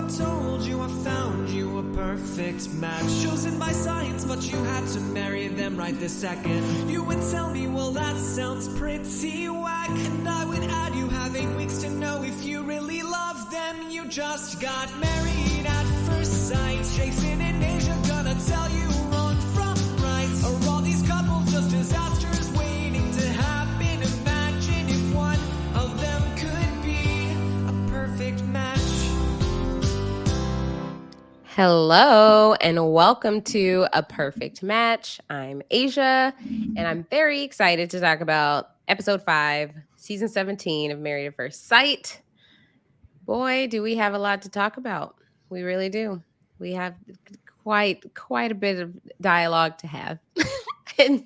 told you I found you a perfect match. Chosen by science, but you had to marry them right this second. You would tell me, well, that sounds pretty whack. And I would add, you have 8 weeks to know if you really love them. You just got married at first sight. Jason and Aysha gonna tell you wrong from right. Are all these couples just disasters waiting to happen? Imagine if one of them could be a perfect match. Hello and welcome to A Perfect Match. I'm Aysha and I'm very excited to talk about episode 5, season 17 of Married at First Sight. Boy, do we have a lot to talk about. We really do. We have quite a bit of dialogue to have. And,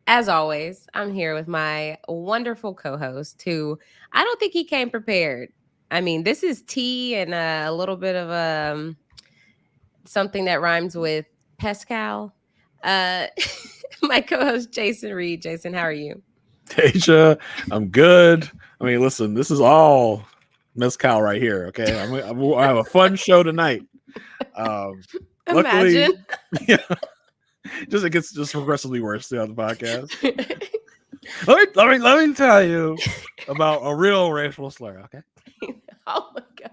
as always, I'm here with my wonderful co-host who I don't think he came prepared. I mean, this is tea and a little bit of something that rhymes with pescal. My co-host, Jason Reed. Jason, how are you? Aysha, I'm good. I mean, listen, this is all mezcal right here. Okay, I have a fun show tonight. Luckily, Imagine. Yeah, it gets just progressively worse throughout the podcast. let me tell you about a real racial slur. Okay. Oh my god.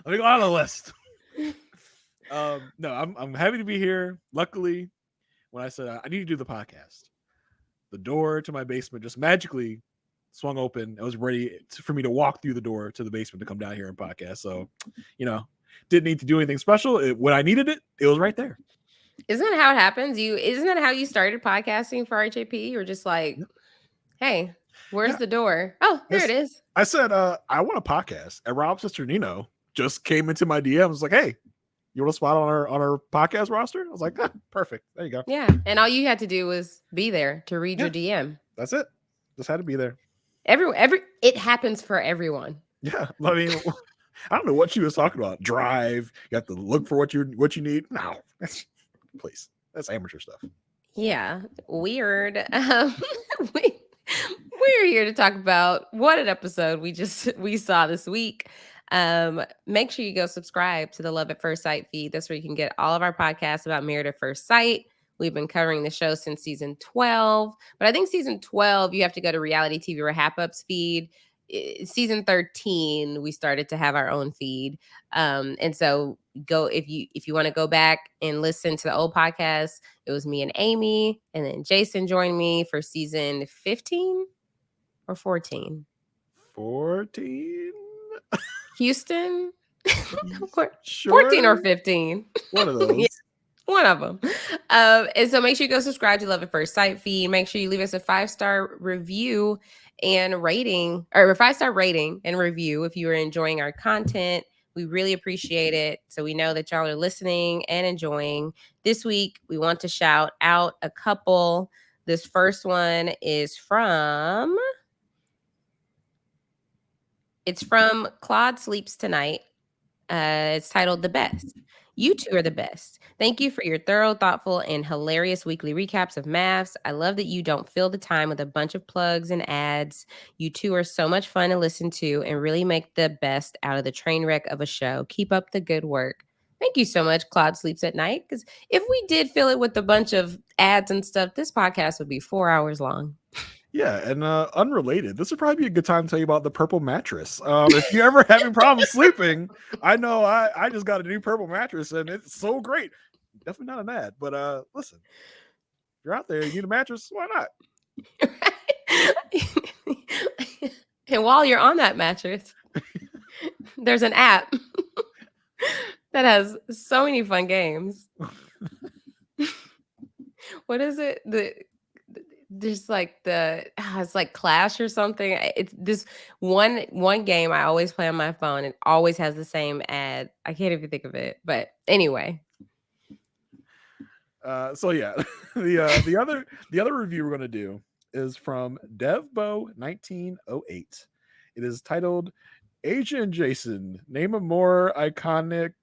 Let me go on the list. No, I'm happy to be here. Luckily, when I said I need to do the podcast, the door to my basement just magically swung open. I was ready for me to walk through the door to the basement to come down here and podcast. So, didn't need to do anything special. When I needed it, it was right there. Isn't that how it happens? Isn't that how you started podcasting for RHAP? You were just like, hey, where's the door? Oh, there it is. I said, I want a podcast. And Rob's sister Nino just came into my DM. Was like, hey, you want a spot on our podcast roster? I was like, perfect. There you go. Yeah. And all you had to do was be there to read your DM. That's it. Just had to be there. It happens for everyone. Yeah. I mean, I don't know what she was talking about. Drive. You have to look for what you need. No. Please. That's amateur stuff. Yeah. Weird. We're here to talk about what an episode we saw this week. Make sure you go subscribe to the Love at First Sight feed. That's where you can get all of our podcasts about Married at First Sight. We've been covering the show since season 12, but I think season 12, you have to go to Reality TV RHAPup's feed. Season 13, we started to have our own feed. And so go, if you want to go back and listen to the old podcast, it was me and Amy, and then Jason joined me for season 15 or 14. 14? Houston? Sure. 14 or 15. One of those. Yeah, one of them. And so make sure you go subscribe to Love at First Sight feed. Make sure you leave us a 5-star review and rating, or a 5-star rating and review if you are enjoying our content. We really appreciate it. So we know that y'all are listening and enjoying. This week, we want to shout out a couple. This first one is from Claude Sleeps Tonight. It's titled The Best. You two are the best. Thank you for your thorough, thoughtful, and hilarious weekly recaps of MAFS. I love that you don't fill the time with a bunch of plugs and ads. You two are so much fun to listen to and really make the best out of the train wreck of a show. Keep up the good work. Thank you so much, Claude Sleeps at Night. Because if we did fill it with a bunch of ads and stuff, this podcast would be 4 hours long. Yeah, and unrelated, this would probably be a good time to tell you about the purple mattress. If you're ever having problems sleeping, I know I just got a new purple mattress and it's so great. Definitely not an ad, but listen, if you're out there, you need a mattress, why not? And while you're on that mattress, there's an app that has so many fun games. What is it? There's like it's like Clash or something. It's this one game I always play on my phone. It always has the same ad. I can't even think of it. But anyway. So yeah, the other review we're gonna do is from DevBo1908. It is titled Aysha and Jason, name a more iconic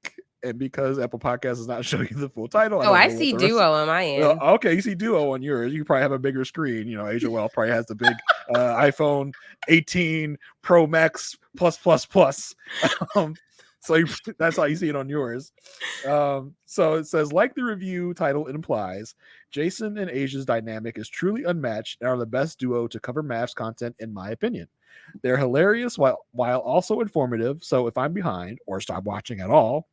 and because Apple Podcasts is not showing you the full title, Oh, don't I know what see the rest Duo on my end. okay, you see Duo on yours. You probably have a bigger screen. You know, Aysha Welch probably has the big iPhone 18 Pro Max plus plus plus. So that's how you see it on yours. So it says, like the review title implies, Jason and Asia's dynamic is truly unmatched and are the best duo to cover MAFS content, in my opinion. They're hilarious while also informative. So if I'm behind or stop watching at all,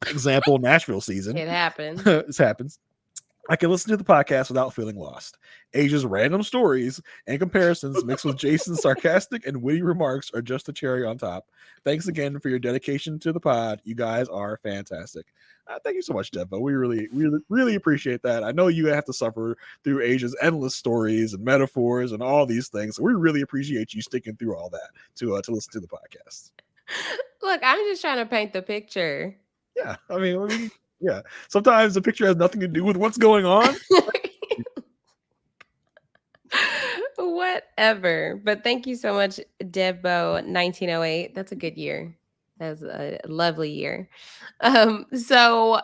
example Nashville season, It happens. this happens. I can listen to the podcast without feeling lost. Asia's random stories and comparisons mixed with Jason's sarcastic and witty remarks are just the cherry on top. Thanks again for your dedication to the pod. You guys are fantastic. Thank you so much, Devo. We really appreciate that. I know you have to suffer through Asia's endless stories and metaphors and all these things. So we really appreciate you sticking through all that to listen to the podcast. Look, I'm just trying to paint the picture. Yeah, I mean, yeah. Sometimes the picture has nothing to do with what's going on. Whatever. But thank you so much, Devbo 1908. That's a good year. That's a lovely year. So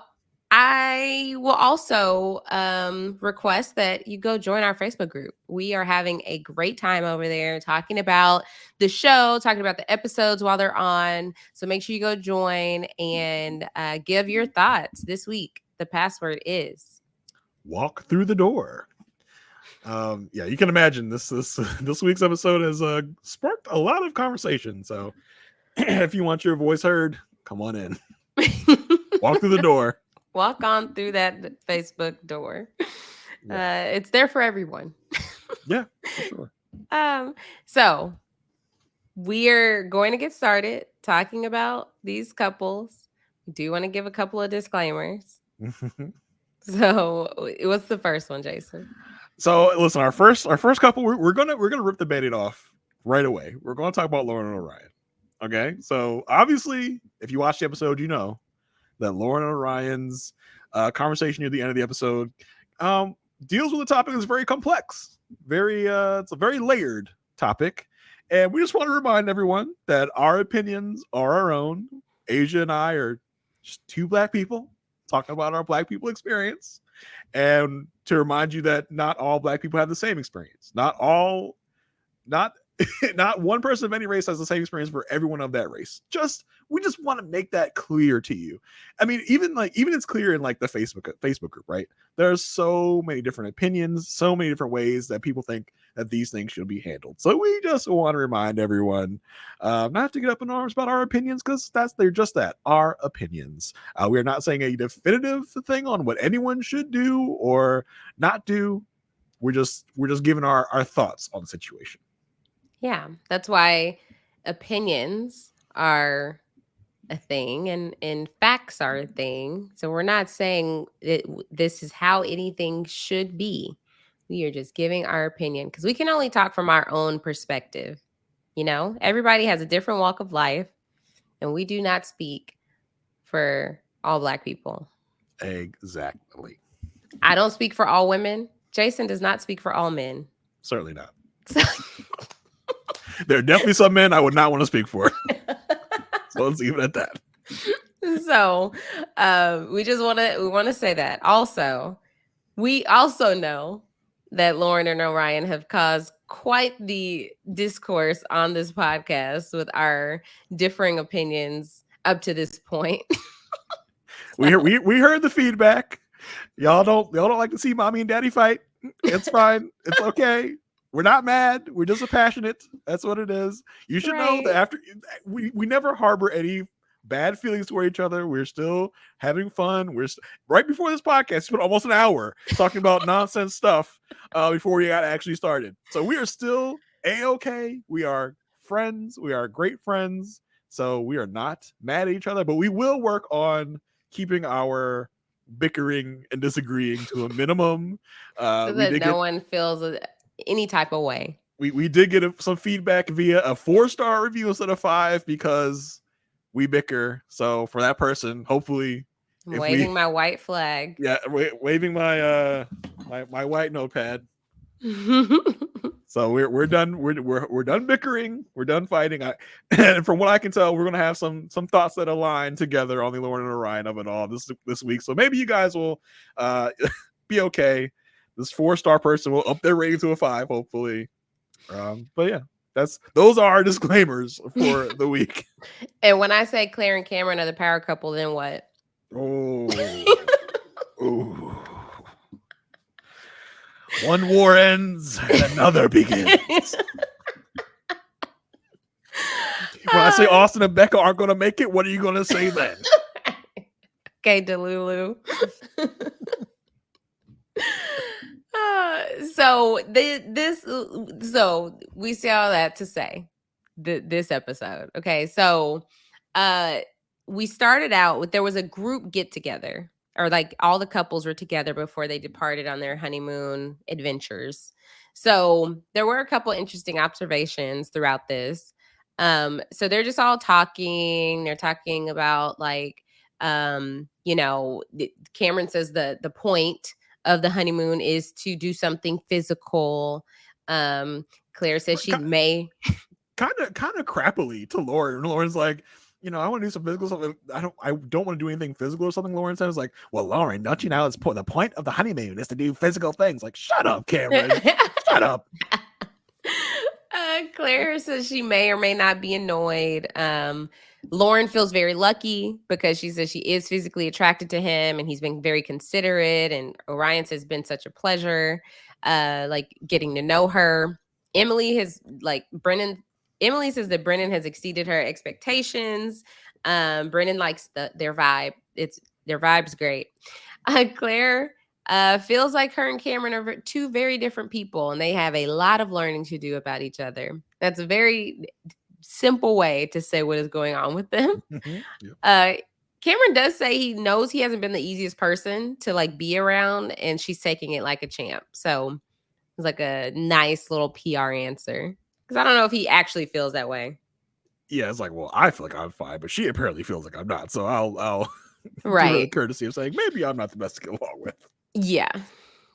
I will also request that you go join our Facebook group. We are having a great time over there talking about the show, talking about the episodes while they're on. So make sure you go join and give your thoughts this week. The password is walk through the door. Yeah, you can imagine this week's episode has sparked a lot of conversation. So if you want your voice heard, come on in. Walk through the door. Walk on through that Facebook door. Yeah. It's there for everyone. Yeah, for sure. So we're going to get started talking about these couples. We do want to give a couple of disclaimers. So what's the first one, Jason? So listen, our first couple, we're gonna rip the Band-Aid off right away. We're gonna talk about Lauren and Orion. Okay, so obviously, if you watch the episode, you know that Lauren and Orion's conversation near the end of the episode deals with a topic that's very complex, it's a very layered topic, and we just want to remind everyone that our opinions are our own. Asia and I are just two Black people talking about our Black people experience. And to remind you that not all Black people have the same experience. Not one person of any race has the same experience for everyone of that race. We just want to make that clear to you. I mean, even it's clear in like the Facebook group, right? There's so many different opinions, so many different ways that people think that these things should be handled. So we just want to remind everyone not to get up in arms about our opinions, because they're just that, our opinions. We are not saying a definitive thing on what anyone should do or not do. We're just giving our thoughts on the situation. Yeah, that's why opinions are a thing and facts are a thing. So we're not saying that this is how anything should be. We are just giving our opinion because we can only talk from our own perspective. You know, everybody has a different walk of life, and we do not speak for all Black people. Exactly. I don't speak for all women. Jason does not speak for all men. Certainly not. There are definitely some men I would not want to speak for. So let's leave it at that. So we want to say that. Also, we also know that Lauren and Orion have caused quite the discourse on this podcast with our differing opinions up to this point. We heard the feedback. Y'all don't like to see mommy and daddy fight. It's fine. It's okay. We're not mad. We're just passionate. That's what it is. You should know that after we never harbor any bad feelings toward each other. We're still having fun. Right before this podcast, we spent almost an hour talking about nonsense stuff before we got actually started. So we are still A-okay. We are friends. We are great friends. So we are not mad at each other, but we will work on keeping our bickering and disagreeing to a minimum. So that no one feels any type of way. We did get some feedback via a 4-star review instead of 5 because we bicker. So for that person, hopefully, waving my white flag. Yeah, waving my my white notepad. So we're done. We're done bickering. We're done fighting. And from what I can tell, we're gonna have some thoughts that align together on the Lauren and Orion of it all this week. So maybe you guys will be okay. This 4-star person will up their rating to a 5, hopefully. But yeah, those are our disclaimers for the week. And when I say Claire and Cameron are the power couple, then what? Oh, oh. One war ends and another begins. When I say Austin and Becca aren't going to make it, what are you going to say then? Okay, Delulu. So we see all that to say this episode. Okay, so we started out with, there was a group get together, or like all the couples were together before they departed on their honeymoon adventures. So there were a couple interesting observations throughout this. So they're just all talking. They're talking about like, Cameron says the point of the honeymoon is to do something physical. Claire says she may kind of crappily to Lauren. Lauren's like, I want to do some physical stuff. I don't want to do anything physical or something. Lauren says like, well, Lauren, don't you know the point of the honeymoon is to do physical things? Like, shut up, Cameron. Shut up. Claire says she may or may not be annoyed. Lauren feels very lucky because she says she is physically attracted to him and he's been very considerate. And Orion says it's been such a pleasure, like getting to know her. Emily says that Brennan has exceeded her expectations. Brennan likes their vibe. Their vibe's great. Claire feels like her and Cameron are two very different people, and they have a lot of learning to do about each other. That's a very simple way to say what is going on with them. Mm-hmm. Yep. Cameron does say he knows he hasn't been the easiest person to like be around, and she's taking it like a champ. So it's like a nice little PR answer. Because I don't know if he actually feels that way. Yeah, it's like, well, I feel like I'm fine, but she apparently feels like I'm not. So I'll right. give her the courtesy of saying maybe I'm not the best to get along with. Yeah.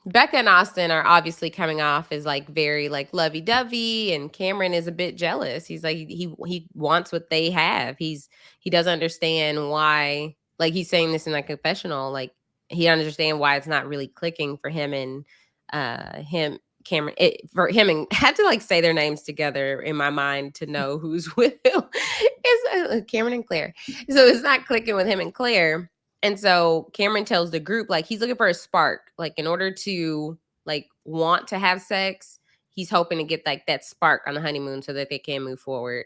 Becca and Austin are obviously coming off as like very like lovey-dovey, and Cameron is a bit jealous. He's like he wants what they have. He doesn't understand why, like he's saying this in like confessional, like he doesn't understand why it's not really clicking for him and Cameron. For him and I had to like say their names together in my mind to know who's with who. It's Cameron and Claire. So it's not clicking with him and Claire. And so Cameron tells the group, like, he's looking for a spark. Like, in order to, like, want to have sex, he's hoping to get, like, that spark on the honeymoon so that they can move forward.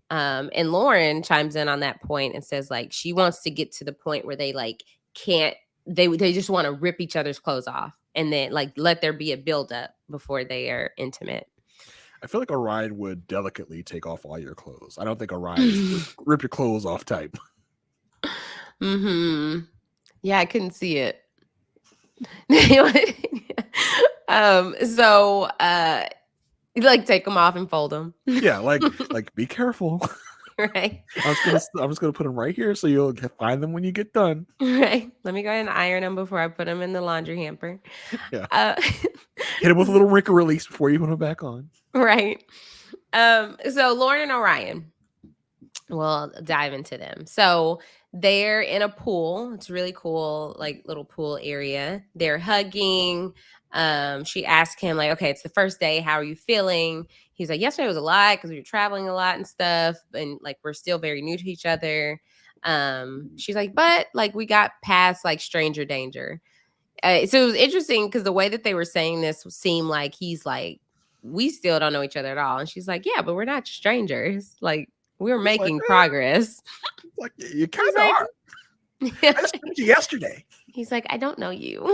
And Lauren chimes in on that point and says, like, she wants to get to the point where they, like, can't, they just want to rip each other's clothes off and then, like, let there be a buildup before they are intimate. I feel like Orion would delicately take off all your clothes. I don't think Orion is rip your clothes off type. Mm-hmm. Yeah, I couldn't see it. So you like take them off and fold them. Yeah, like be careful. Right. I'm just gonna put them right here so you'll find them when you get done. Right. Let me go ahead and iron them before I put them in the laundry hamper. Yeah. Hit them with a little wrinkle release before you put them back on. Right. So Lauren and Orion. We'll dive into them. So they're in a pool. It's really cool, like little pool area. They're hugging. She asked him, like, okay, it's the first day. How are you feeling? He's like, yesterday was a lot because we were traveling a lot and stuff. And like, we're still very new to each other. She's like, but like, we got past like stranger danger. So it was interesting because the way that they were saying this seemed like he's like, we still don't know each other at all. And she's like, yeah, but we're not strangers. Like, we're making progress. Like you kind of are. Yeah. I just met you yesterday. He's like, I don't know you.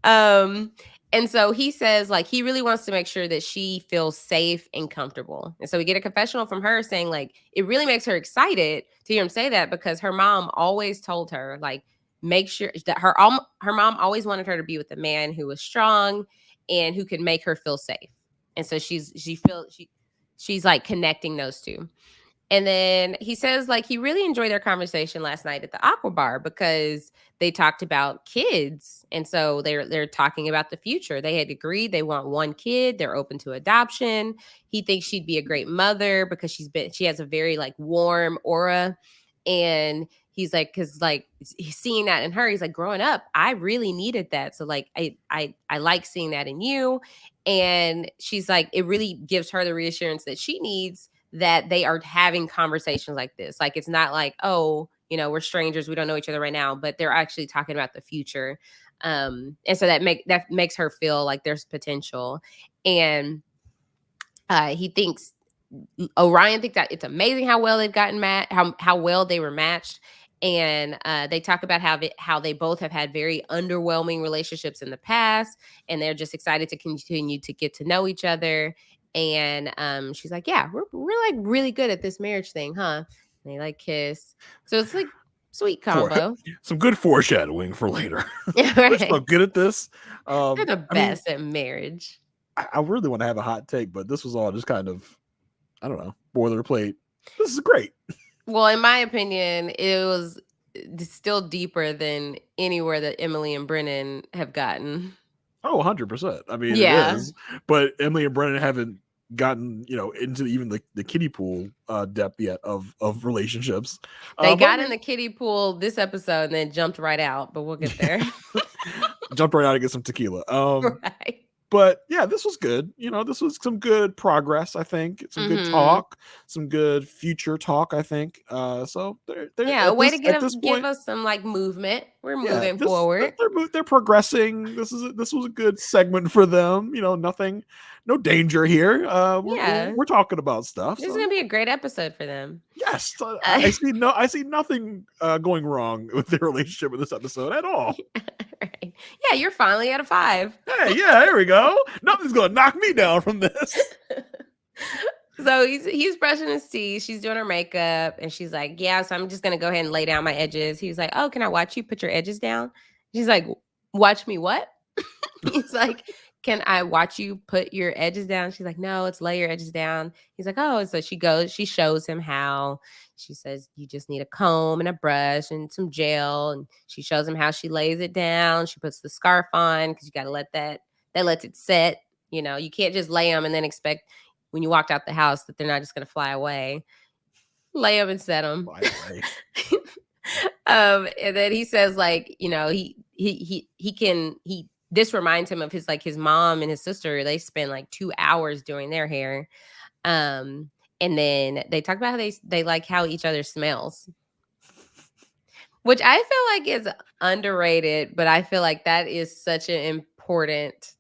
Yeah. And so he says, like, he really wants to make sure that she feels safe and comfortable. And so we get a confessional from her saying, like, it really makes her excited to hear him say that because her mom always told her, like, make sure that her mom always wanted her to be with a man who was strong and who could make her feel safe. And so she's like connecting those two. And then he says like he really enjoyed their conversation last night at the Aqua Bar because they talked about kids. And so they're talking about the future. They had agreed they want one kid, they're open to adoption. He thinks she'd be a great mother because she has a very like warm aura. And he's like, because like he's seeing that in her, he's like, growing up, I really needed that. So like I like seeing that in you. And she's like, it really gives her the reassurance that she needs, that they are having conversations like this. Like, it's not like, oh, we're strangers, we don't know each other right now, but they're actually talking about the future. And so that makes her feel like there's potential. And he thinks, Orion thinks that it's amazing how well they've gotten how well they were matched. And they talk about how they both have had very underwhelming relationships in the past, and they're just excited to continue to get to know each other. And she's like, yeah, we're like really good at this marriage thing, huh? And they like kiss. So it's like sweet combo. Some good foreshadowing for later. Yeah, We're right. so good at this. They're the best at marriage. I really want to have a hot take, but this was all just kind of, I don't know, boilerplate. This is great. Well, in my opinion, it was still deeper than anywhere that Emily and Brennan have gotten. Oh, 100%. I mean, Yeah. it is. But Emily and Brennan haven't gotten, into even the kiddie pool depth yet of relationships. They got in the kiddie pool this episode and then jumped right out, but we'll get there. Jumped right out and get some tequila. Right. But yeah, this was good. This was some good progress, I think. Some good talk, some good future talk, I think. So yeah, a way to give us some like movement. We're moving forward. They're progressing. This was a good segment for them. Nothing, no danger here. We're talking about stuff. This is gonna be a great episode for them. Yes, I see nothing going wrong with their relationship in this episode at all. Right. Yeah, you're finally at a 5. Hey, yeah, there we go. Nothing's gonna knock me down from this. So he's brushing his teeth. She's doing her makeup, and she's like, "Yeah, so I'm just gonna go ahead and lay down my edges." He's like, "Oh, can I watch you put your edges down?" She's like, "Watch me what?" He's like, "Can I watch you put your edges down?" She's like, "No, it's lay your edges down." He's like, "Oh," so she shows him how. She says, "You just need a comb and a brush and some gel." And she shows him how she lays it down. She puts the scarf on because you got to let that lets it set. You can't just lay them and then expect when you walked out the house that they're not just going to fly away. Lay them and set them. And then he says, like, this reminds him of his mom and his sister. They spend like 2 hours doing their hair. And then they talk about how they like how each other smells, which I feel like is underrated, but I feel like that is such an important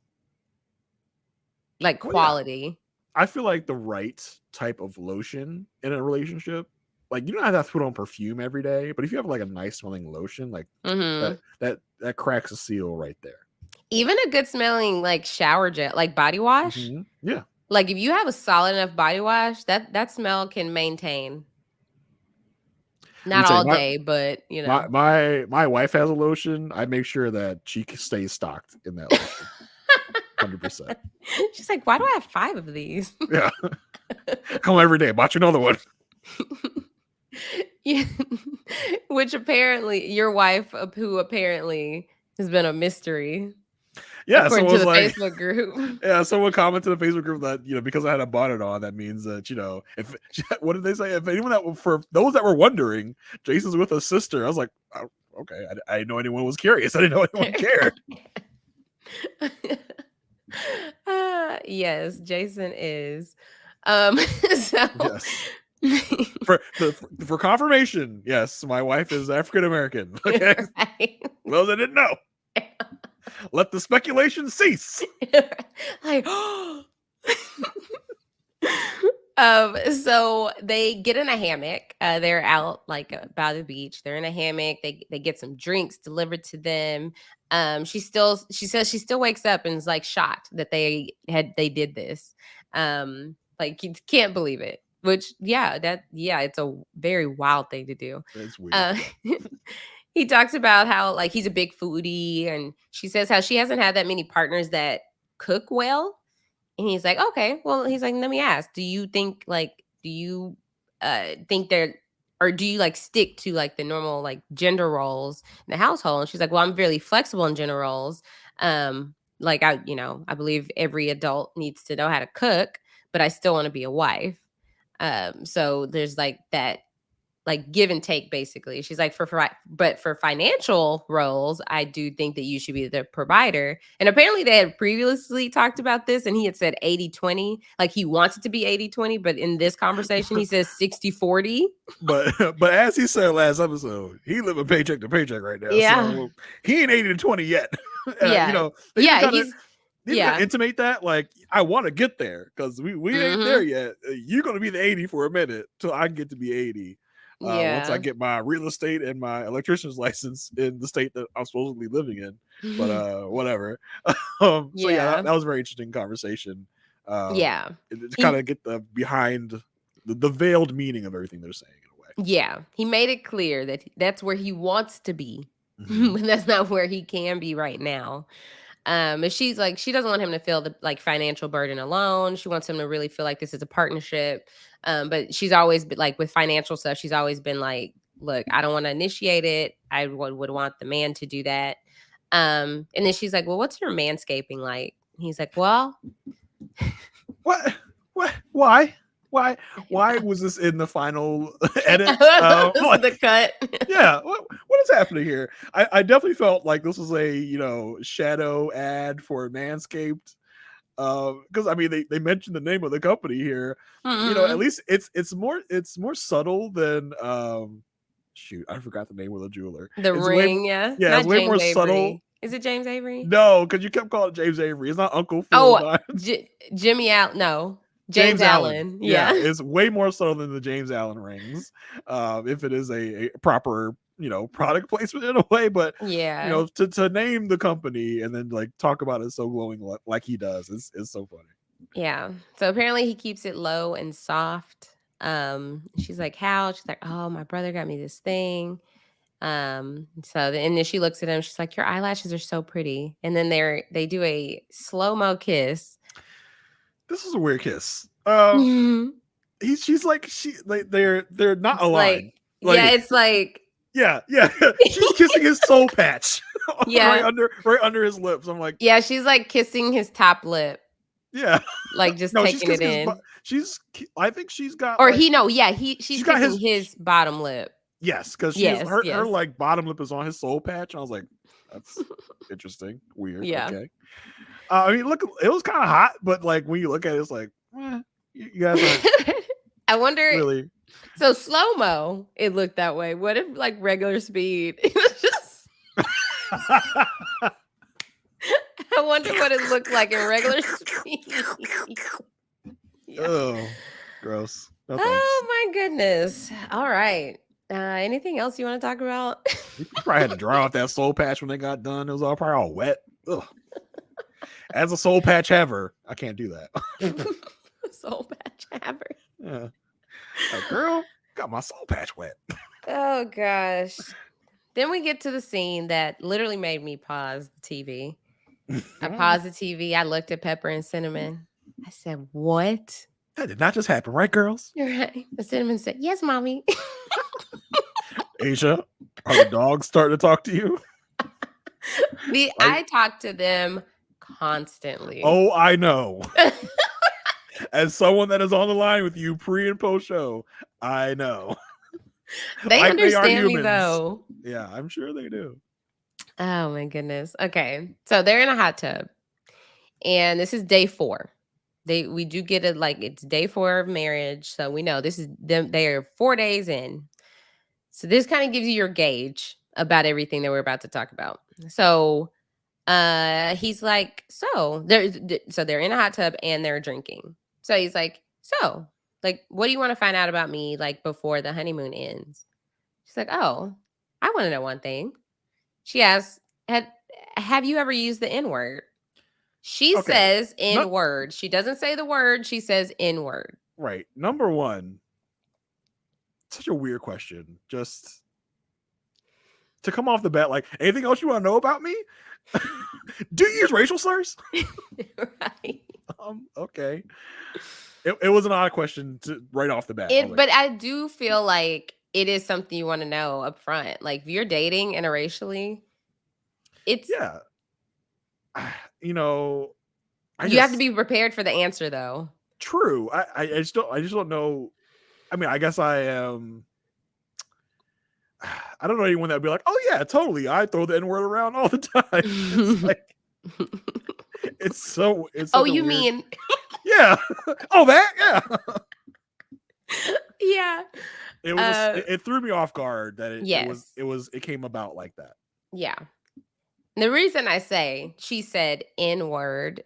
like quality. Yeah. I feel like the right type of lotion in a relationship, like you don't have to put on perfume every day, but if you have like a nice smelling lotion, like that cracks a seal right there. Even a good smelling like shower gel, like body wash. Mm-hmm. Yeah. Like if you have a solid enough body wash, that smell can maintain. Not all day, but my wife has a lotion. I make sure that she stays stocked in that lotion. 100%. She's like, why do I have 5 of these? Yeah. Come every day. Bought you another one. Yeah. Which apparently your wife, who apparently has been a mystery. Yeah, according to the Facebook group. Yeah, someone commented in the Facebook group that because I had a bonnet on, that means that if what did they say? If anyone for those that were wondering, Jason's with a sister. I was like, oh, okay, I didn't know anyone was curious. I didn't know anyone cared. Yes, Jason is. So yes. For confirmation, yes, my wife is African American. Okay, right. Those I didn't know. Let the speculation cease. Like, so they get in a hammock. They're out like by the beach. They're in a hammock. They get some drinks delivered to them. She says she still wakes up and is like shocked that they did this. Like you can't believe it. Which it's a very wild thing to do. It's weird. He talks about how like he's a big foodie, and she says how she hasn't had that many partners that cook well. And he's like, okay, well, he's like, let me ask, do you think they're, or do you like stick to like the normal like gender roles in the household? And she's like, well, I'm really flexible in gender roles. Like I believe every adult needs to know how to cook, but I still want to be a wife. So there's like that like give and take basically. She's like, but for financial roles, I do think that you should be the provider. And apparently they had previously talked about this and he had said 80-20, like he wants it to be 80-20, but in this conversation he says 60-40. But as he said last episode, he living paycheck to paycheck right now. Yeah. So he ain't 80-20 yet. Yeah. He's gonna intimate that like I want to get there because we ain't there yet. You're gonna be the 80 for a minute till I get to be 80. Once I get my real estate and my electrician's license in the state that I'm supposedly living in, but whatever. So that was a very interesting conversation. To kind of get the behind the veiled meaning of everything they're saying in a way. Yeah, he made it clear that that's where he wants to be, but that's not where he can be right now. And she's like, she doesn't want him to feel the like financial burden alone. She wants him to really feel like this is a partnership. But she's always been like with financial stuff. She's always been like, look, I don't want to initiate it. I would want the man to do that. And then she's like, well, what's your manscaping like? And he's like, well, what? Why was this in the final edit? The cut. Yeah, what is happening here? I definitely felt like this was a shadow ad for Manscaped, because I mean they mentioned the name of the company here. At least it's more subtle than shoot, I forgot the name of the jeweler. The Ring, it's way more subtle. Is it James Avery? No, because you kept calling it James Avery. It's not Uncle Phil. Oh, Jimmy Allen. No. James Allen. Yeah, it's way more subtle than the James Allen rings. If it is a proper, product placement in a way, but to name the company and then like talk about it so glowing like he does is so funny. Yeah. So apparently he keeps it low and soft. She's like, how? She's like, oh, my brother got me this thing. And then she looks at him. She's like, your eyelashes are so pretty. And then they do a slow-mo kiss. This is a weird kiss. She's like they're not aligned. It's like she's kissing his soul patch. right under his lips. I'm like, she's like kissing his top lip. Yeah, like just taking it in. I think she's got. Or she's kissing his bottom lip. Yes, because her like bottom lip is on his soul patch. I was like, that's interesting, weird. Yeah. Okay. I mean, look, it was kind of hot, but like when you look at it, it's like, you guys are. I wonder. Really? So slow mo, it looked that way. What if like regular speed? It was just. I wonder what it looked like in regular speed. Oh, gross. No, oh my goodness! All right. Anything else you want to talk about? You probably had to dry off that soul patch when they got done. It was probably all wet. Ugh. As a soul patch haver, I can't do that. Soul patch haver. Yeah. Like, girl, got my soul patch wet. Oh gosh. Then we get to the scene that literally made me pause the TV. I paused the TV. I looked at Pepper and Cinnamon. I said, what? That did not just happen, right, girls? You're right. The Cinnamon said, yes, mommy. Aysha, are the dogs starting to talk to you? I talk to them constantly. Oh, I know. As someone that is on the line with you pre and post show, I know. They understand me though. Yeah, I'm sure they do. Oh my goodness. Okay. So they're in a hot tub. And this is day 4. We do get it like it's day 4 of marriage. So we know this is them. They are 4 days in. So this kind of gives you your gauge about everything that we're about to talk about. So he's like, so they're in a hot tub and they're drinking. So he's like, so like, what do you want to find out about me like before the honeymoon ends? She's like, oh, I want to know one thing. She asks, have you ever used the N-word? She says N-word. She doesn't say the word. She says N-word. Right. Number one, such a weird question. Just to come off the bat, like, anything else you want to know about me? Do you use racial slurs? Right. Okay. It was an odd question to right off the bat. But I do feel like it is something you want to know up front. Like if you're dating interracially, it's yeah. You know, you have to be prepared for the answer though. True. I just don't know. I mean, I guess I am. I don't know anyone that would be like, oh yeah, totally. I throw the N word around all the time. It's like, it's oh, you mean? Yeah. Oh, that yeah. Yeah. It was. It threw me off guard that it came about like that. Yeah. The reason I say she said N word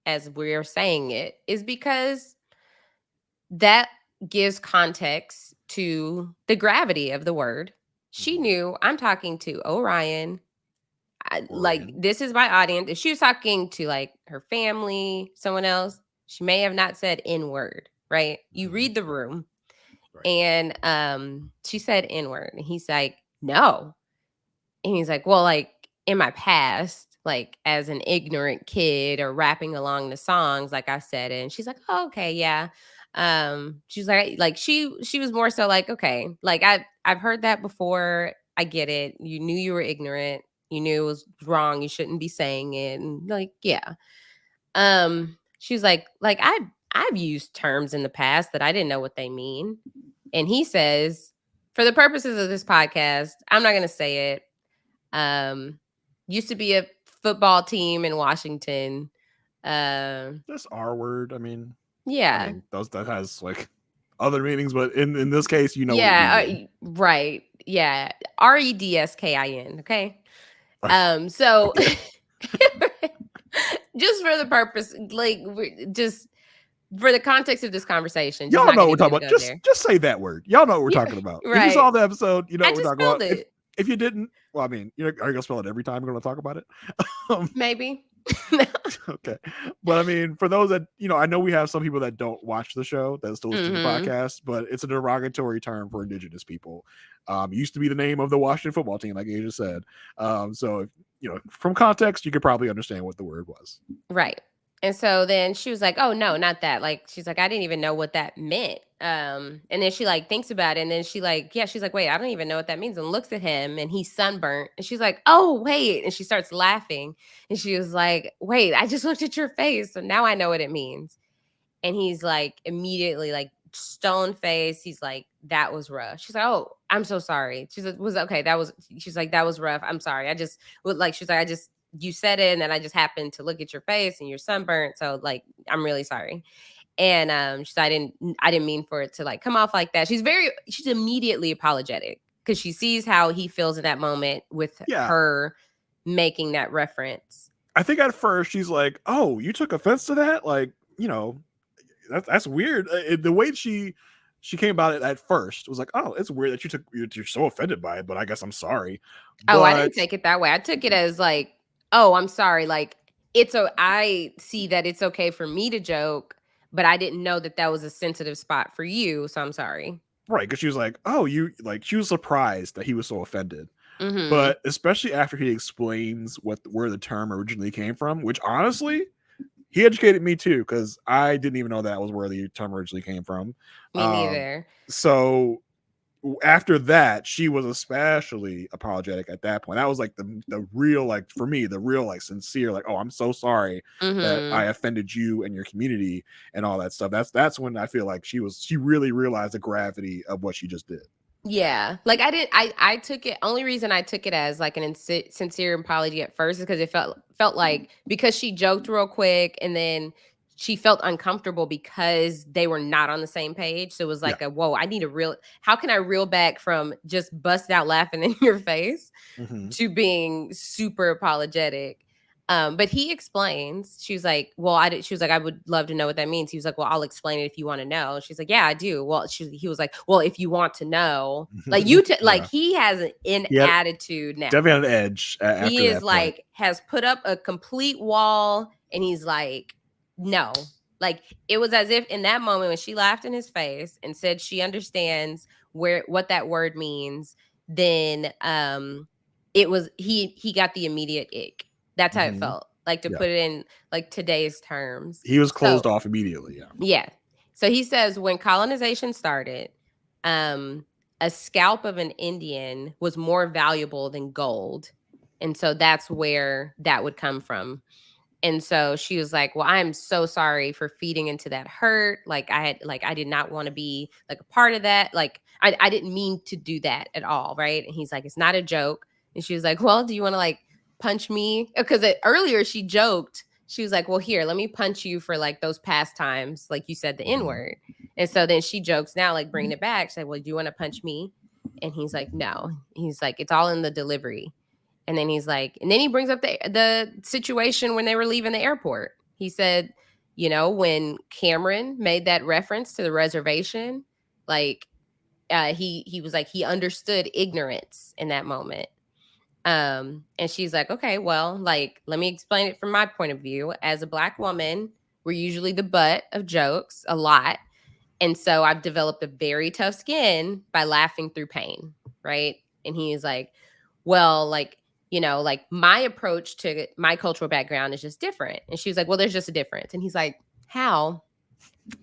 as we're saying it is because that gives context to the gravity of the word. She knew I'm talking to Orion. Like, this is my audience. If she was talking to like her family, someone else, she may have not said N word, right? You read the room. Right. And she said N word. And he's like, no. And he's like, well, like in my past, like as an ignorant kid or rapping along the songs, like I said, and she's like, oh, okay, yeah. She's like she was more so like, okay, like I've heard that before. I get it. You knew you were ignorant. You knew it was wrong. You shouldn't be saying it. And like, yeah. She's like I've used terms in the past that I didn't know what they mean. And he says, for the purposes of this podcast, I'm not gonna say it. Used to be a football team in Washington. This R word. I mean, yeah, that has like other meanings, but in this case, you know. Yeah, right. Yeah, REDSKIN. Okay. So just for the purpose, like, just for the context of this conversation, y'all know what we're talking about. Just say that word. Y'all know what we're talking about. Right. If you saw the episode, you know what we're talking about. If you didn't, well, I mean, are you gonna spell it every time we're gonna talk about it? Maybe. Okay. But I mean, for those that, I know we have some people that don't watch the show that still listen to the podcast, but it's a derogatory term for indigenous people. Used to be the name of the Washington football team, like Asia said. So, from context, you could probably understand what the word was. Right. And so then she was like, oh, no, not that. Like, she's like, I didn't even know what that meant. And then she like thinks about it. And then she's like, wait, I don't even know what that means. And looks at him and he's sunburnt. And she's like, oh, wait. And she starts laughing. And she was like, wait, I just looked at your face. So now I know what it means. And he's like, immediately like stone face. He's like, that was rough. She's like, oh, I'm so sorry. She's like, she's like, that was rough. I'm sorry. You said it, and then I just happened to look at your face and you're sunburnt. So like, I'm really sorry. And she's, I didn't mean for it to like come off like that. She's immediately apologetic because she sees how he feels in that moment with her making that reference. I think at first she's like, oh, you took offense to that? Like, that's weird. The way she came about it at first was like, oh, it's weird that you're so offended by it, but I guess I'm sorry. Oh, I didn't take it that way. I took it as like, oh, I'm sorry. Like, I see that it's okay for me to joke, but I didn't know that was a sensitive spot for you. So I'm sorry. Right. Because she was like, oh, she was surprised that he was so offended. But especially after he explains where the term originally came from, which honestly, he educated me too, because I didn't even know that was where the term originally came from. Me neither. So after that, she was especially apologetic at that point. That was like the real, like, for me, the real like sincere, like, oh, I'm so sorry that I offended you and your community and all that stuff. That's when I feel like she really realized the gravity of what she just did. Yeah. Like I took it, only reason I took it as like an sincere apology at first is because it felt like, because she joked real quick and then she felt uncomfortable because they were not on the same page. So it was like, whoa, how can I reel back from just bust out laughing in your face to being super apologetic? But he explains. She was like, well, she was like, I would love to know what that means. He was like, well, I'll explain it if you want to know. She's like, yeah, I do. Well, he was like, well, if you want to know, like like he has an attitude now. Definitely on an edge. He is like, has put up a complete wall and he's like, no. Like, it was as if in that moment when she laughed in his face and said she understands what that word means, then it was he got the immediate ick. That's how it felt. like to put it in like today's terms. He was closed off immediately. Yeah. So he says when colonization started, a scalp of an Indian was more valuable than gold. And so that's where that would come from. And so she was like, well, I'm so sorry for feeding into that hurt. Like I did not want to be like a part of that. Like I didn't mean to do that at all. Right. And he's like, it's not a joke. And she was like, well, do you want to like punch me? Because earlier she joked. She was like, well, here, let me punch you for like those past times. Like you said the N-word. And so then she jokes now, like bringing it back. She's like, well, do you want to punch me? And he's like, no. He's like, it's all in the delivery. And then he's like, and then he brings up the situation when they were leaving the airport. He said, you know, when Cameron made that reference to the reservation, like he was like, he understood ignorance in that moment. And she's like, okay, well, like, let me explain it from my point of view. As a Black woman, we're usually the butt of jokes a lot. And so I've developed a very tough skin by laughing through pain. Right. And he is like, well, like, you know, like my approach to my cultural background is just different. And she was like, well, there's just a difference. And he's like, how?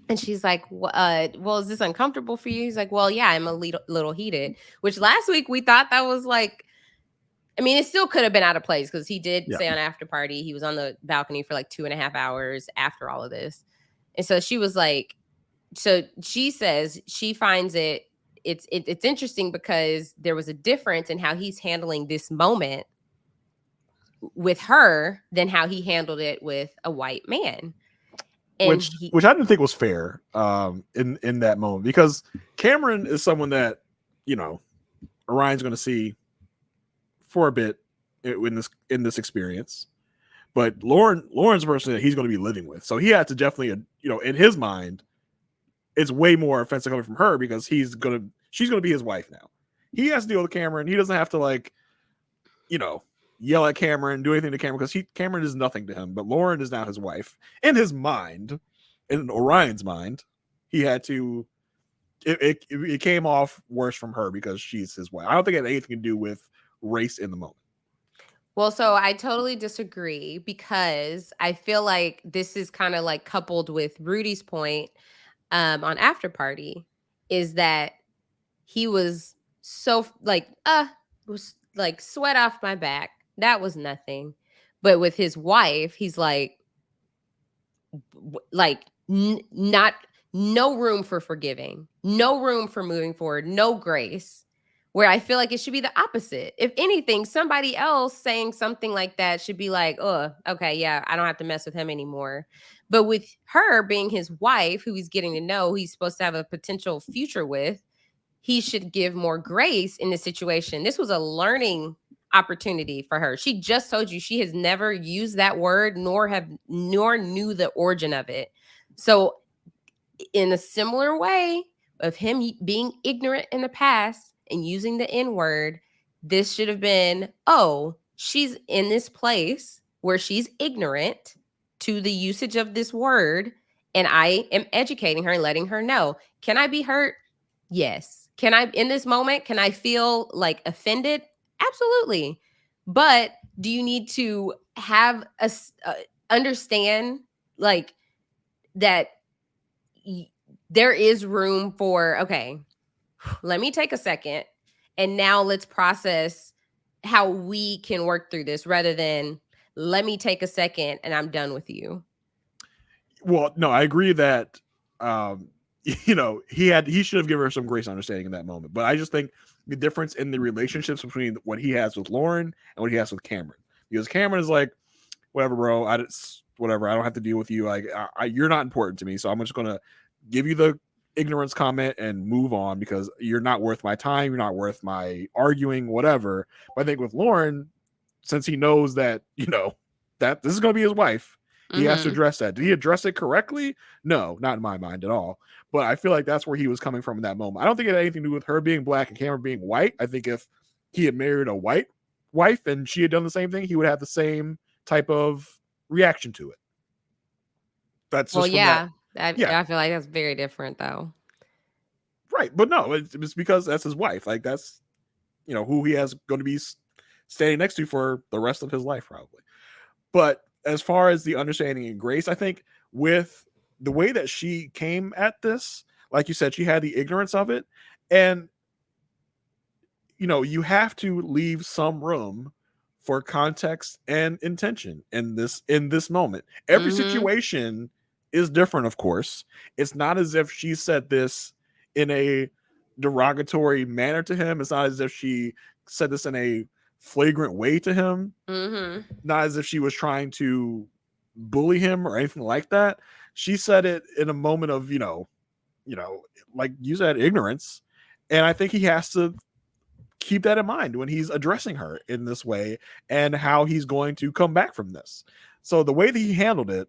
And she's like, well, is this uncomfortable for you? He's like, well, yeah, I'm a little heated, which last week we thought that was like, I mean, it still could have been out of place because he did say on After Party, he was on the balcony for like 2.5 hours after all of this. And so she was like, so she says she finds it's interesting because there was a difference in how he's handling this moment with her than how he handled it with a white man. And which I didn't think was fair in that moment, because Cameron is someone that, you know, Orion's going to see for a bit in this experience, but Lauren's a person that he's going to be living with, so he had to definitely, you know, in his mind, it's way more offensive coming from her because she's going to be his wife now. He has to deal with Cameron. He doesn't have to, like, you know, yell at Cameron, do anything to Cameron, because Cameron is nothing to him. But Lauren is now his wife. In his mind, in Orion's mind, he had to. It came off worse from her because she's his wife. I don't think it had anything to do with race in the moment. Well, so I totally disagree, because I feel like this is kind of like coupled with Rudy's point on After Party, is that he was so like, was like sweat off my back. That was nothing. But with his wife, he's like not, no room for forgiving, no room for moving forward, no grace. Where I feel like it should be the opposite. If anything, somebody else saying something like that should be like, oh, okay, yeah, I don't have to mess with him anymore. But with her being his wife, who he's getting to know, he's supposed to have a potential future with, he should give more grace in this situation. This was a learning opportunity for her. She just told you she has never used that word, nor knew the origin of it. So in a similar way of him being ignorant in the past and using the N-word, this should have been, oh, she's in this place where she's ignorant to the usage of this word, and I am educating her and letting her know. Can I be hurt? Yes. Can I, in this moment, can I feel like offended? Absolutely. But do you need to have understand like that there is room for, okay, let me take a second and now let's process how we can work through this, rather than let me take a second and I'm done with you. Well, no, I agree that you know, he should have given her some grace and understanding in that moment. But I just think the difference in the relationships between what he has with Lauren and what he has with Cameron, because Cameron is like, whatever, bro, whatever, I don't have to deal with you. Like, you're not important to me, so I'm just gonna give you the ignorance comment and move on because you're not worth my time, you're not worth my arguing, whatever. But I think with Lauren, since he knows that, you know, that this is going to be his wife, he has to address that. Did he address it correctly? No, not in my mind at all. But I feel like that's where he was coming from in that moment. I don't think it had anything to do with her being Black and Cameron being white. I think if he had married a white wife and she had done the same thing, he would have the same type of reaction to it. That's just, well, yeah. I feel like that's very different, though. Right, but no, it's because that's his wife. Like, that's, you know, who he has going to be standing next to for the rest of his life, probably. But as far as the understanding and grace, I think with the way that she came at this, like you said, she had the ignorance of it. And, you have to leave some room for context and intention in this moment. Every Mm-hmm. situation is different, of course. It's not as if she said this in a derogatory manner to him. It's not as if she said this in a flagrant way to him. Mm-hmm. Not as if she was trying to bully him or anything like that. She said it in a moment of, like you said, ignorance. And I think he has to keep that in mind when he's addressing her in this way and how he's going to come back from this. So the way that he handled it,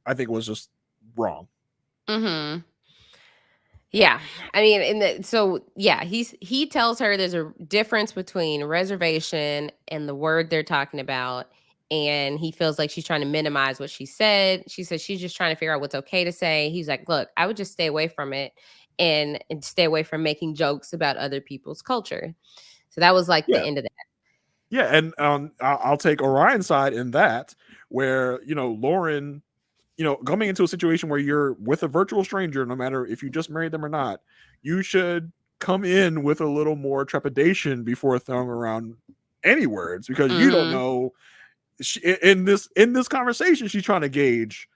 I think was just wrong. Mm-hmm. Yeah. I mean, he tells her there's a difference between reservation and the word they're talking about. And he feels like she's trying to minimize what she said. She says she's just trying to figure out what's okay to say. He's like, look, I would just stay away from it and stay away from making jokes about other people's culture. So that was like the Yeah. end of that. Yeah. And I'll take Orion's side in that, where, Lauren, coming into a situation where you're with a virtual stranger, no matter if you just married them or not, you should come in with a little more trepidation before throwing around any words, because you don't Mm-hmm. know. In this conversation, she's trying to gauge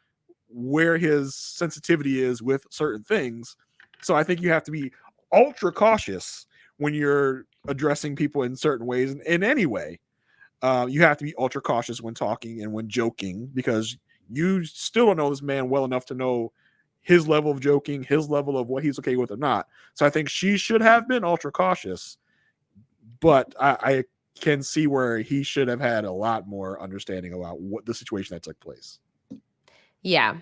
where his sensitivity is with certain things. So I think you have to be ultra cautious when you're addressing people in certain ways. In any way, you have to be ultra cautious when talking and when joking, because you still don't know this man well enough to know his level of joking, his level of what he's okay with or not. So I think she should have been ultra cautious, but I can see where he should have had a lot more understanding about what the situation that took place. Yeah.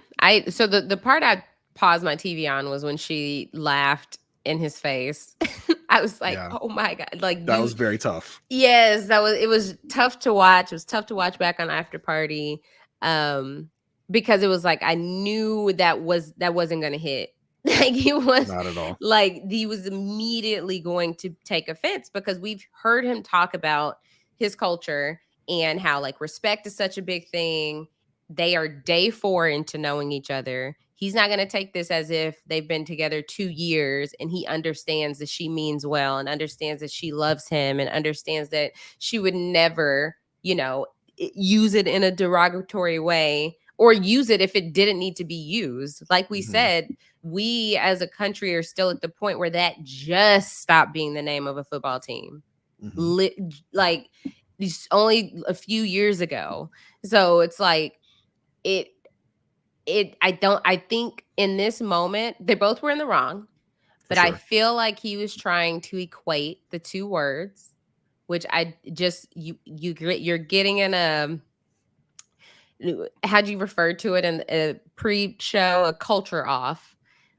So the part I paused my TV on was when she laughed in his face. I was like, Yeah, "Oh my god." Like that was very tough. yes, it was tough to watch. It was tough to watch back on After Party. Because it was like I knew that wasn't going to hit. Like Not at all. he was immediately going to take offense, because we've heard him talk about his culture and how like respect is such a big thing. They are day 4 into knowing each other. He's not going to take this as if they've been together 2 years and he understands that she means well and understands that she loves him and understands that she would never, use it in a derogatory way or use it if it didn't need to be used. Like we said, we as a country are still at the point where that just stopped being the name of a football team. Like only a few years ago. So it's like I think in this moment they both were in the wrong, For but I sure. feel like he was trying to equate the two words, which I just you're getting in a, how'd you refer to it in a pre-show, a culture off,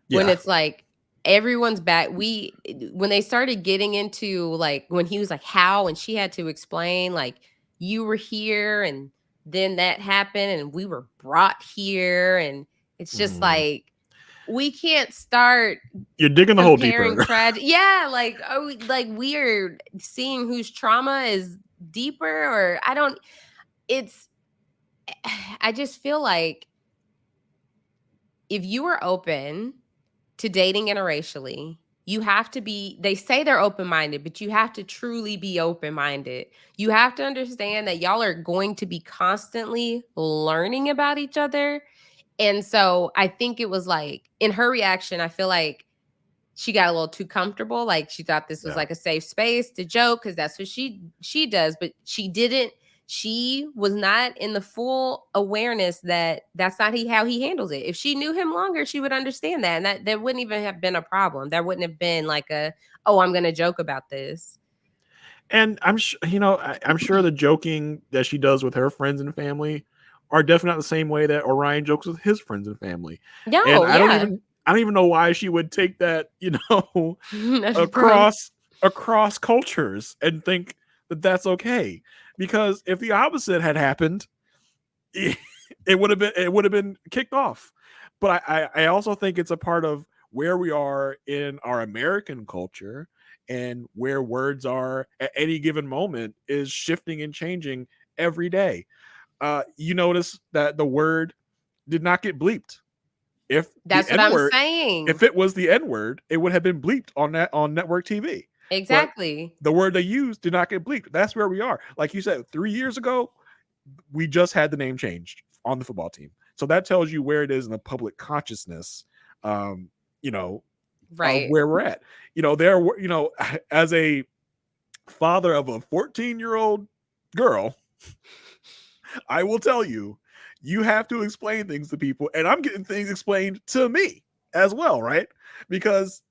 when Yeah. it's like everyone's back. When they started getting into like when he was like how, and she had to explain like you were here and then that happened and we were brought here, and it's just like we can't start You're digging the hole comparing deeper. tragedy. Yeah, like we are seeing whose trauma is deeper, or I don't. It's. I just feel like if you are open to dating interracially, you have to be, they say they're open minded, but you have to truly be open minded. You have to understand that y'all are going to be constantly learning about each other. And so I think it was like in her reaction, I feel like she got a little too comfortable. Like she thought this was Yeah. like a safe space to joke because that's what she does, but she didn't. She was not in the full awareness that that's not how he handles it. If she knew him longer, she would understand that, and that there wouldn't even have been a problem. There wouldn't have been like oh, I'm going to joke about this. And I'm sure, I'm sure the joking that she does with her friends and family are definitely not the same way that Orion jokes with his friends and family. And No, I don't even know why she would take that, from across cultures and think that that's okay. Because if the opposite had happened, it would have been kicked off. But I also think it's a part of where we are in our American culture, and where words are at any given moment is shifting and changing every day. you notice that the word did not get bleeped. If That's the what I'm N-word, saying. if it was the N-word, it would have been bleeped on network TV. Exactly. But the word they used did not get bleeped. That's where we are. Like you said, 3 years ago, we just had the name changed on the football team. So that tells you where it is in the public consciousness, you know, of Right. where we're at. As a father of a 14-year-old girl, I will tell you, you have to explain things to people, and I'm getting things explained to me as well, right? Because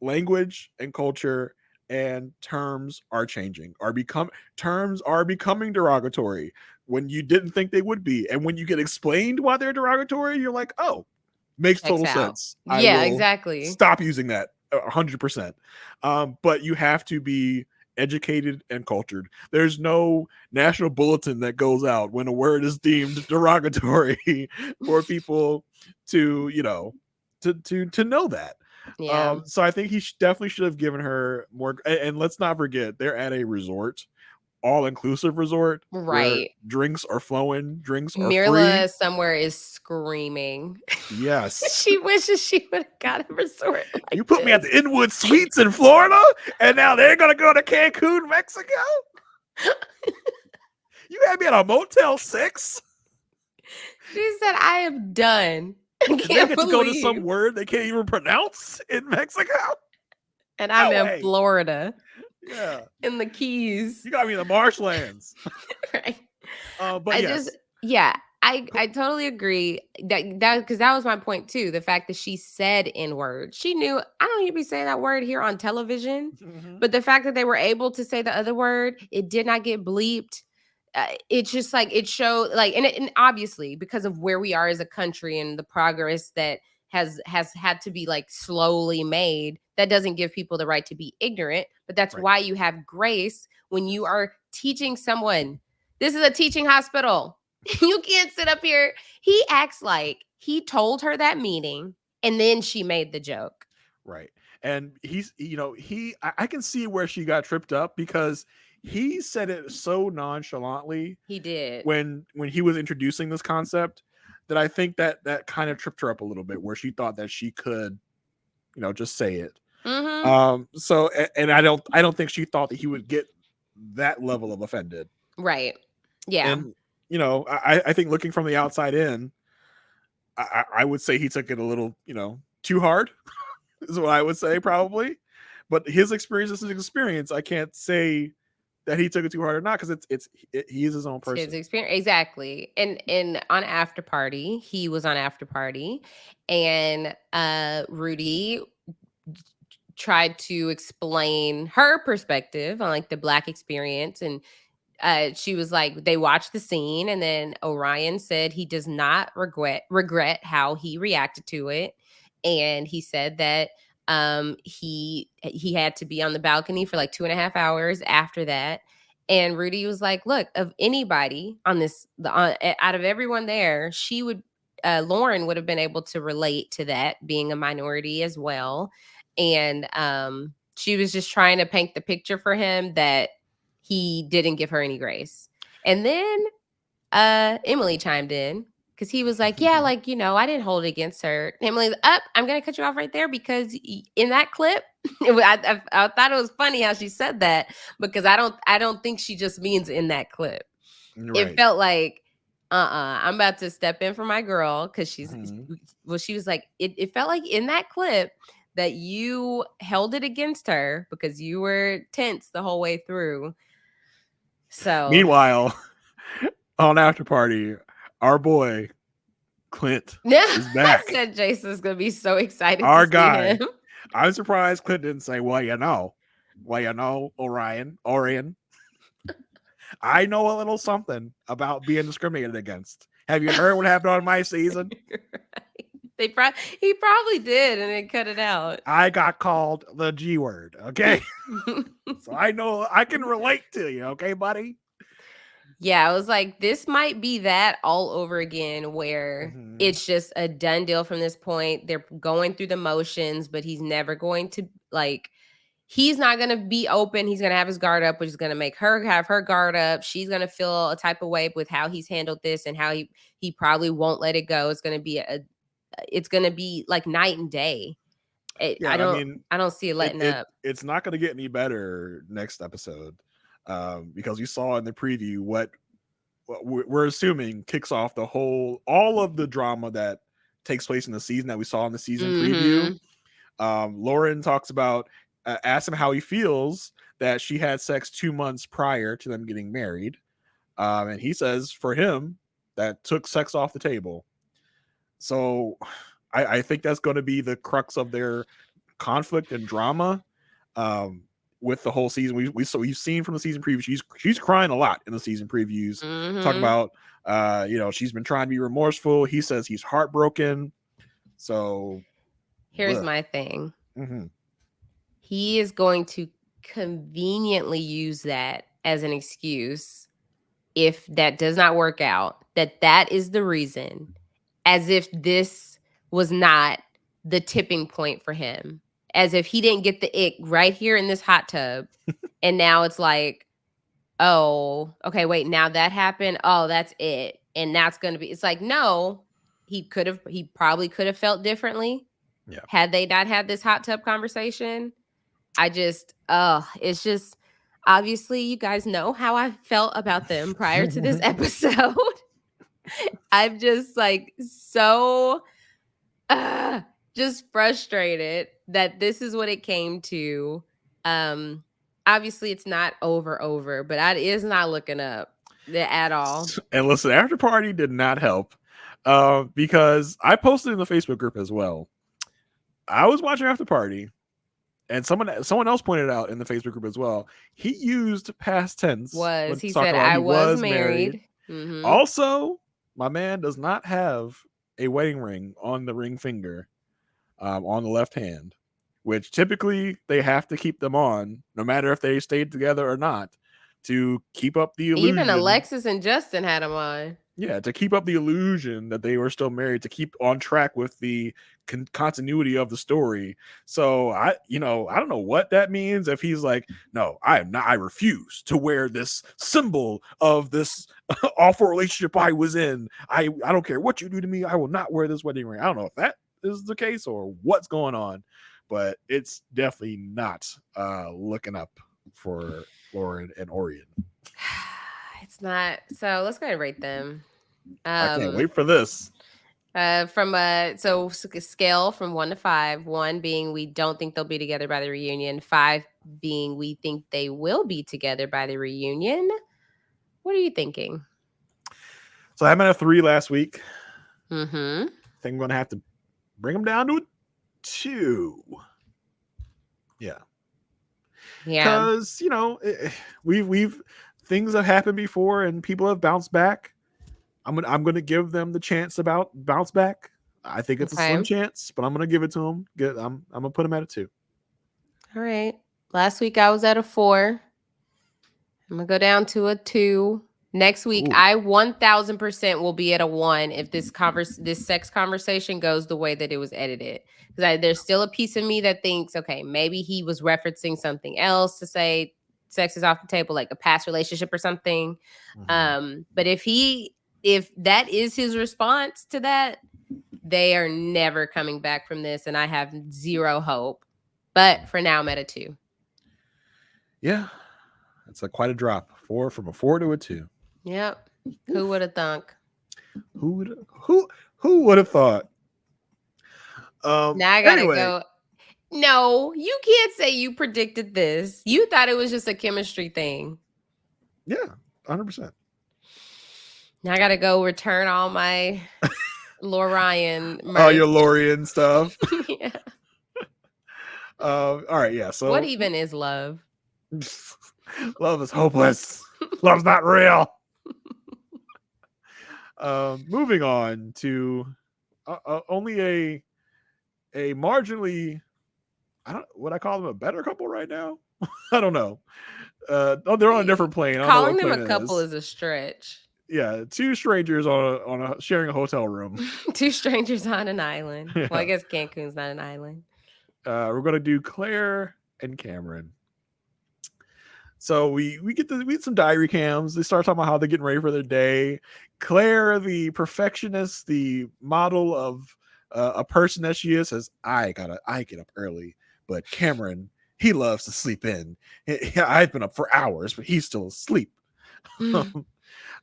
language and culture and terms are changing, terms are becoming derogatory when you didn't think they would be. And when you get explained why they're derogatory, you're like, oh, makes Checks total out. sense. I Yeah, will exactly. stop using that 100%. But you have to be educated and cultured. There's no national bulletin that goes out when a word is deemed derogatory for people to, to know that. Yeah. So I think he definitely should have given her more. And let's not forget, they're at a resort, all-inclusive resort, where Right. drinks are flowing, drinks are free. Mirla somewhere is screaming. Yes. She wishes she would have got a resort like You put me at this. the Inwood Suites in Florida, and now they're gonna go to Cancun, Mexico. You had me at a Motel 6. She said, I am done. I And they can't get to go to some believe. word they can't even pronounce in Mexico. And I'm No in way. Florida, Yeah, in the Keys. you got me in the marshlands. Right. But I yes, just, yeah, I totally agree that because that was my point too. The fact that she said N word, she knew I don't need to be saying that word here on television, Mhm. but the fact that they were able to say the other word, it did not get bleeped. It's just like it showed like, and obviously because of where we are as a country and the progress that has had to be like slowly made, that doesn't give people the right to be ignorant. But that's Right. why you have grace when you are teaching someone. This is a teaching hospital. You can't sit up here. He acts like he told her that meeting and then she made the joke. Right. And I can see where she got tripped up because he said it so nonchalantly He did. when he was introducing this concept that I think that kind of tripped her up a little bit, where she thought that she could, just say it. So and I don't think she thought that he would get that level of offended. Right. Yeah. And I think looking from the outside in, I would say he took it a little, too hard, is what I would say probably. But his experience is his experience. I can't say that he took it too hard or not, because he is his own It's his person. experience. Exactly. And on After Party, he was on After Party, and Rudy tried to explain her perspective on like the Black experience, and she was like, they watched the scene, and then Orion said he does not regret how he reacted to it, and he said that he had to be on the balcony for like 2.5 hours after that. And Rudy was like, look, of anybody on this out of everyone there, she would Lauren would have been able to relate to that, being a minority as well. And she was just trying to paint the picture for him that he didn't give her any grace. And then Emily chimed in because he was like, yeah, like, I didn't hold it against her. Emily's up. I'm going to cut you off right there because in that clip, I thought it was funny how she said that, because I don't think she just means in that clip. Right. It felt like, I'm about to step in for my girl, because she was like, it felt like in that clip that you held it against her because you were tense the whole way through. So Meanwhile, on After Party, our boy Clint is back. I said Jason's gonna be so excited Our to guy. see him. I'm surprised Clint didn't say, well, Orion. I know a little something about being discriminated against. Have you heard what happened on my season? He probably did, and then cut it out. I got called the G word. Okay. So I know I can relate to you. Okay, buddy. Yeah, I was like, this might be that all over again, where it's just a done deal from this point. They're going through the motions, but he's never going to like, he's not going to be open. He's going to have his guard up, which is going to make her have her guard up. She's going to feel a type of way with how he's handled this and how he probably won't let it go. It's going to be it's going to be like night and day. I don't see it letting up. It's not going to get any better next episode, because you saw in the preview what we're assuming kicks off all of the drama that takes place in the season that we saw in the season preview. Lauren talks about, asks him how he feels that she had sex 2 months prior to them getting married. And he says for him that took sex off the table. So I think that's going to be the crux of their conflict and drama with the whole season. We've seen from the season preview, she's crying a lot in the season previews. Talking about, she's been trying to be remorseful. He says he's heartbroken. So here's my thing. He is going to conveniently use that as an excuse if that does not work out, that is the reason, as if this was not the tipping point for him, as if he didn't get the ick right here in this hot tub. And now it's like, oh, okay, wait, now that happened. Oh, that's it. And that's going to be, it's like, no, he probably could have felt differently. Yeah. Had they not had this hot tub conversation. It's just, obviously you guys know how I felt about them prior to this episode. I'm just like so just frustrated that this is what it came to. Obviously it's not over, but it is not looking up at all. And listen, After Party did not help, because I posted in the Facebook group as well. I was watching After Party, and someone else pointed out in the Facebook group as well. He used past tense. He said I was married. Also, my man does not have a wedding ring on the ring finger, on the left hand, which typically they have to keep them on, no matter if they stayed together or not, to keep up the illusion. Even Alexis and Justin had them on. Yeah, to keep up the illusion that they were still married, to keep on track with the continuity of the story. So I don't know what that means. If he's like, no, I refuse to wear this symbol of this awful relationship I was in. I don't care what you do to me. I will not wear this wedding ring. I don't know if that is the case or what's going on, but it's definitely not looking up for Lauren and Orion. It's not. So let's go ahead and rate them. I can't wait for this. From a scale from 1 to 5, 1 being we don't think they'll be together by the reunion, 5 being we think they will be together by the reunion. What are you thinking? So I'm at a 3 last week. I think I'm going to have to bring them down to a 2. Yeah. Because we've things have happened before and people have bounced back. I'm gonna give them the chance about bounce back. I think it's a slim chance, but I'm gonna give it to them. I'm gonna put them at a 2. All right. Last week I was at a 4. I'm gonna go down to a 2. Next week, I 1000% will be at a 1 if this sex conversation goes the way that it was edited. Because there's still a piece of me that thinks, okay, maybe he was referencing something else to say sex is off the table, like a past relationship or something. But if that is his response to that, they are never coming back from this, and I have zero hope. But for now, I'm at a 2. Yeah, it's quite a drop. From a 4 to a 2. Yep. Who would have thunk? Who would have thought? Now I gotta go. No, you can't say you predicted this. You thought it was just a chemistry thing. Yeah, 100%. Now I gotta go return all my Lorian merch. All your Lorian stuff. Yeah. All right, yeah. So what even is love? Love is hopeless. Love's not real. Moving on to only a marginally, would I call them a better couple right now? I don't know. They're on a different plane. Calling them a couple is a stretch. Yeah, 2 strangers sharing a hotel room. 2 strangers on an island. Yeah. Well, I guess Cancun's not an island. We're gonna do Claire and Cameron. So we get some diary cams. They start talking about how they're getting ready for their day. Claire, the perfectionist, the model of a person that she is, says, I get up early, but Cameron, he loves to sleep in. I've been up for hours, but he's still asleep.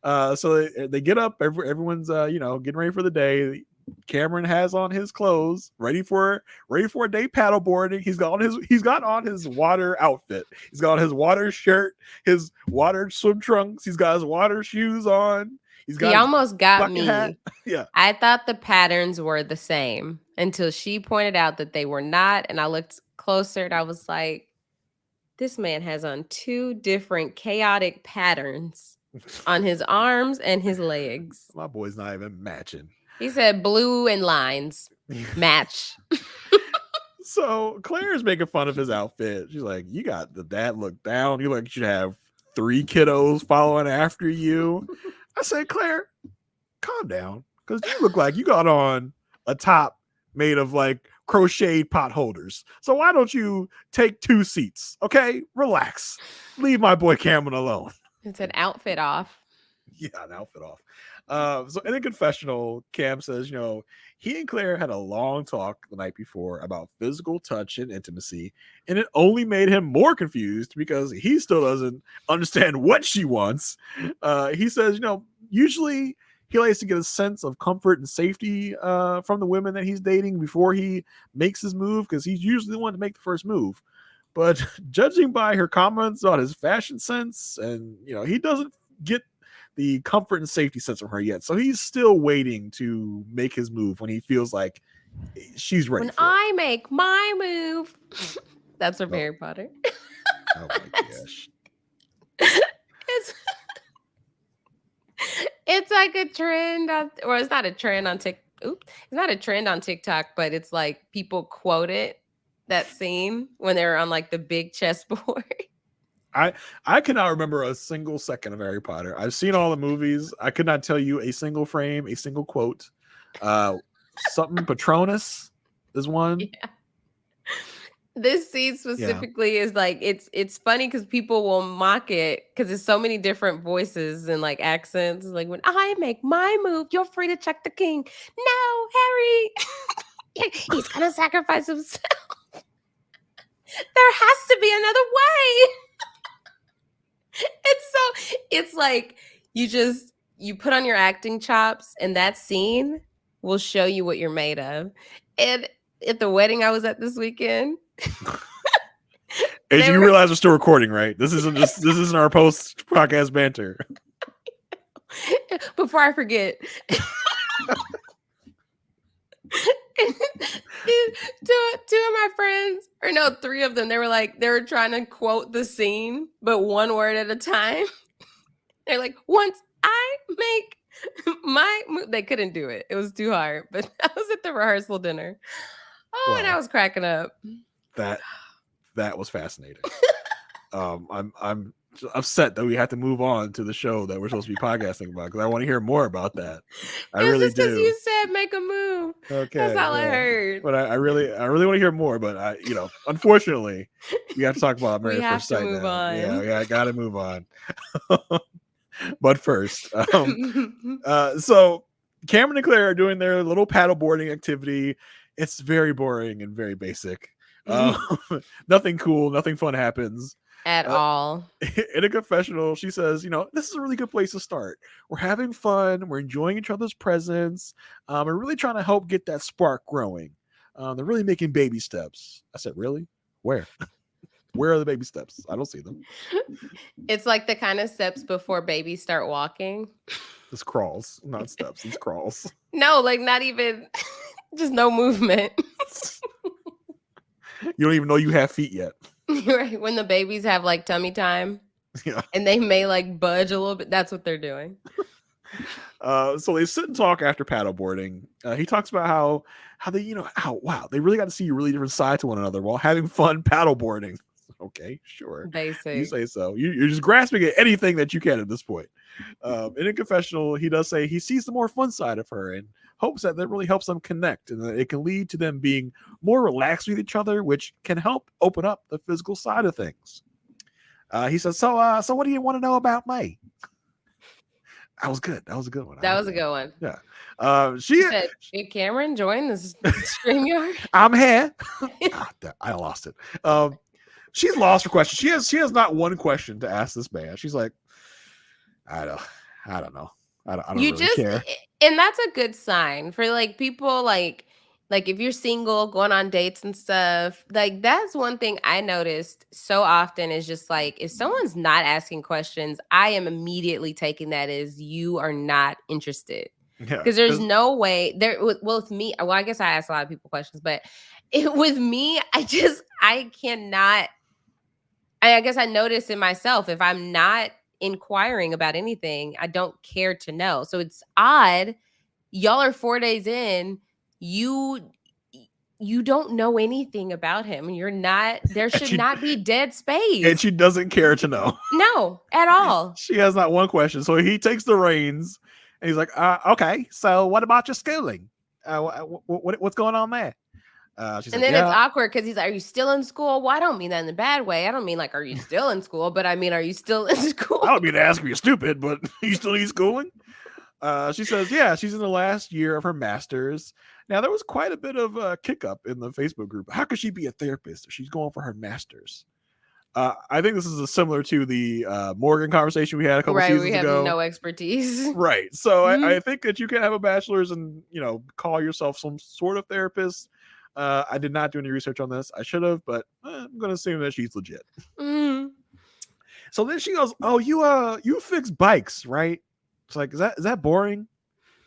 So they get up. Everyone's getting ready for the day. Cameron has on his clothes, ready for a day paddleboarding. He's got on his water outfit. He's got on his water shirt, his water swim trunks. He's got his water shoes on. He almost got me. Hat. Yeah, I thought the patterns were the same until she pointed out that they were not, and I looked closer and I was like, this man has on two different chaotic patterns on his arms and his legs. My boy's not even matching. He said blue and lines match. So Claire is making fun of his outfit. She's like, you got the dad look down. You like you should have 3 kiddos following after you. I said, Claire, calm down. Because you look like you got on a top made of like crocheted pot holders. So why don't you take 2 seats? Okay, relax. Leave my boy Cameron alone. It's an outfit off. Yeah, an outfit off. So in a confessional, Cam says, he and Claire had a long talk the night before about physical touch and intimacy, and it only made him more confused because he still doesn't understand what she wants. He says, usually he likes to get a sense of comfort and safety from the women that he's dating before he makes his move, because he's usually the one to make the first move. But judging by her comments on his fashion sense, and he doesn't get the comfort and safety sense from her yet, so he's still waiting to make his move when he feels like she's ready. When I make my move, that's from Harry Potter. Oh my gosh! It's like a trend, or it's not a trend on TikTok. It's not a trend on TikTok, but it's like people quote it, that scene when they're on like the big chessboard. I cannot remember a single second of Harry Potter. I've seen all the movies. I could not tell you a single frame, a single quote. Something Patronus is one. Yeah. This scene specifically is like, it's funny because people will mock it because there's so many different voices and like accents. Like, when I make my move, you're free to check the king. No, Harry, he's gonna sacrifice himself. There has to be another way. It's like you put on your acting chops, and that scene will show you what you're made of. And at the wedding I was at this weekend, you realize we're still recording, right? This isn't our post podcast banter. Before I forget. Two of my friends, or no, 3 of them, they were trying to quote the scene, but one word at a time. They're like, once I make my move, they couldn't do it. It was too hard. But I was at the rehearsal dinner. Oh, and I was cracking up. That was fascinating. I'm upset that we have to move on to the show that we're supposed to be podcasting about, because I want to hear more about that. I really do. Because you said make a move. Okay, that's all I heard. But I really want to hear more. But unfortunately, we have to talk about Married at First Sight. Move on. Yeah, I got to move on. But first, so Cameron and Claire are doing their little paddleboarding activity. It's very boring and very basic. Nothing cool, nothing fun happens at all. In a confessional, she says, this is a really good place to start. We're having fun. We're enjoying each other's presence. We're really trying to help get that spark growing. They're really making baby steps. I said, really? Where? Where are the baby steps? I don't see them. It's like the kind of steps before babies start walking. It's crawls, not steps. It's crawls. No, like not even, just no movement. You don't even know you have feet yet. Right. When the babies have like tummy time, and they may like budge a little bit. That's what they're doing. So they sit and talk after paddleboarding. He talks about how they, wow, they really got to see a really different side to one another while having fun paddleboarding. Okay, sure. You Basic. say so. You're just grasping at anything that you can at this point. In a confessional, he does say he sees the more fun side of her and hopes that really helps them connect and that it can lead to them being more relaxed with each other, which can help open up the physical side of things. He says, so what do you want to know about me? That was good. That was a good one. That was a good one. Yeah. She said, "Did Cameron join this StreamYard?" I'm here. I lost it. She's lost her question. She has not one question to ask this man. She's like, I don't know. I don't You really care. And that's a good sign for like people like if you're single, going on dates and stuff. Like that's one thing I noticed so often is just like if someone's not asking questions, I am immediately taking that as you are not interested. Yeah, Because there's no way there. Well, with me, well, I guess I ask a lot of people questions, but with me, I cannot. I guess I notice in myself if I'm not inquiring about anything, I don't care to know. So it's odd. Y'all are 4 days in. You don't know anything about him. You're not. There should not be dead space. And she doesn't care to know. No, at all. She has not one question. So he takes the reins and he's like, okay, so what about your schooling? What's going on there? She's and like, then it's awkward because he's like, "Are you still in school?" Well, I don't mean that in the bad way. I don't mean like, "Are you still in school?" But I mean, "Are you still in school?" I don't mean to ask if you're stupid, but you still need schooling? She says, yeah, she's in the last year of her master's. Now, there was quite a bit of kick up in the Facebook group. How could she be a therapist if she's going for her master's? I think this is similar to the Morgan conversation we had a couple seasons ago. Right, we have no expertise. Right. So I think that you can have a bachelor's and, call yourself some sort of therapist. I did not do any research on this. I should have, but I'm going to assume that she's legit. So then she goes, oh, you fix bikes, right? It's like, is that boring?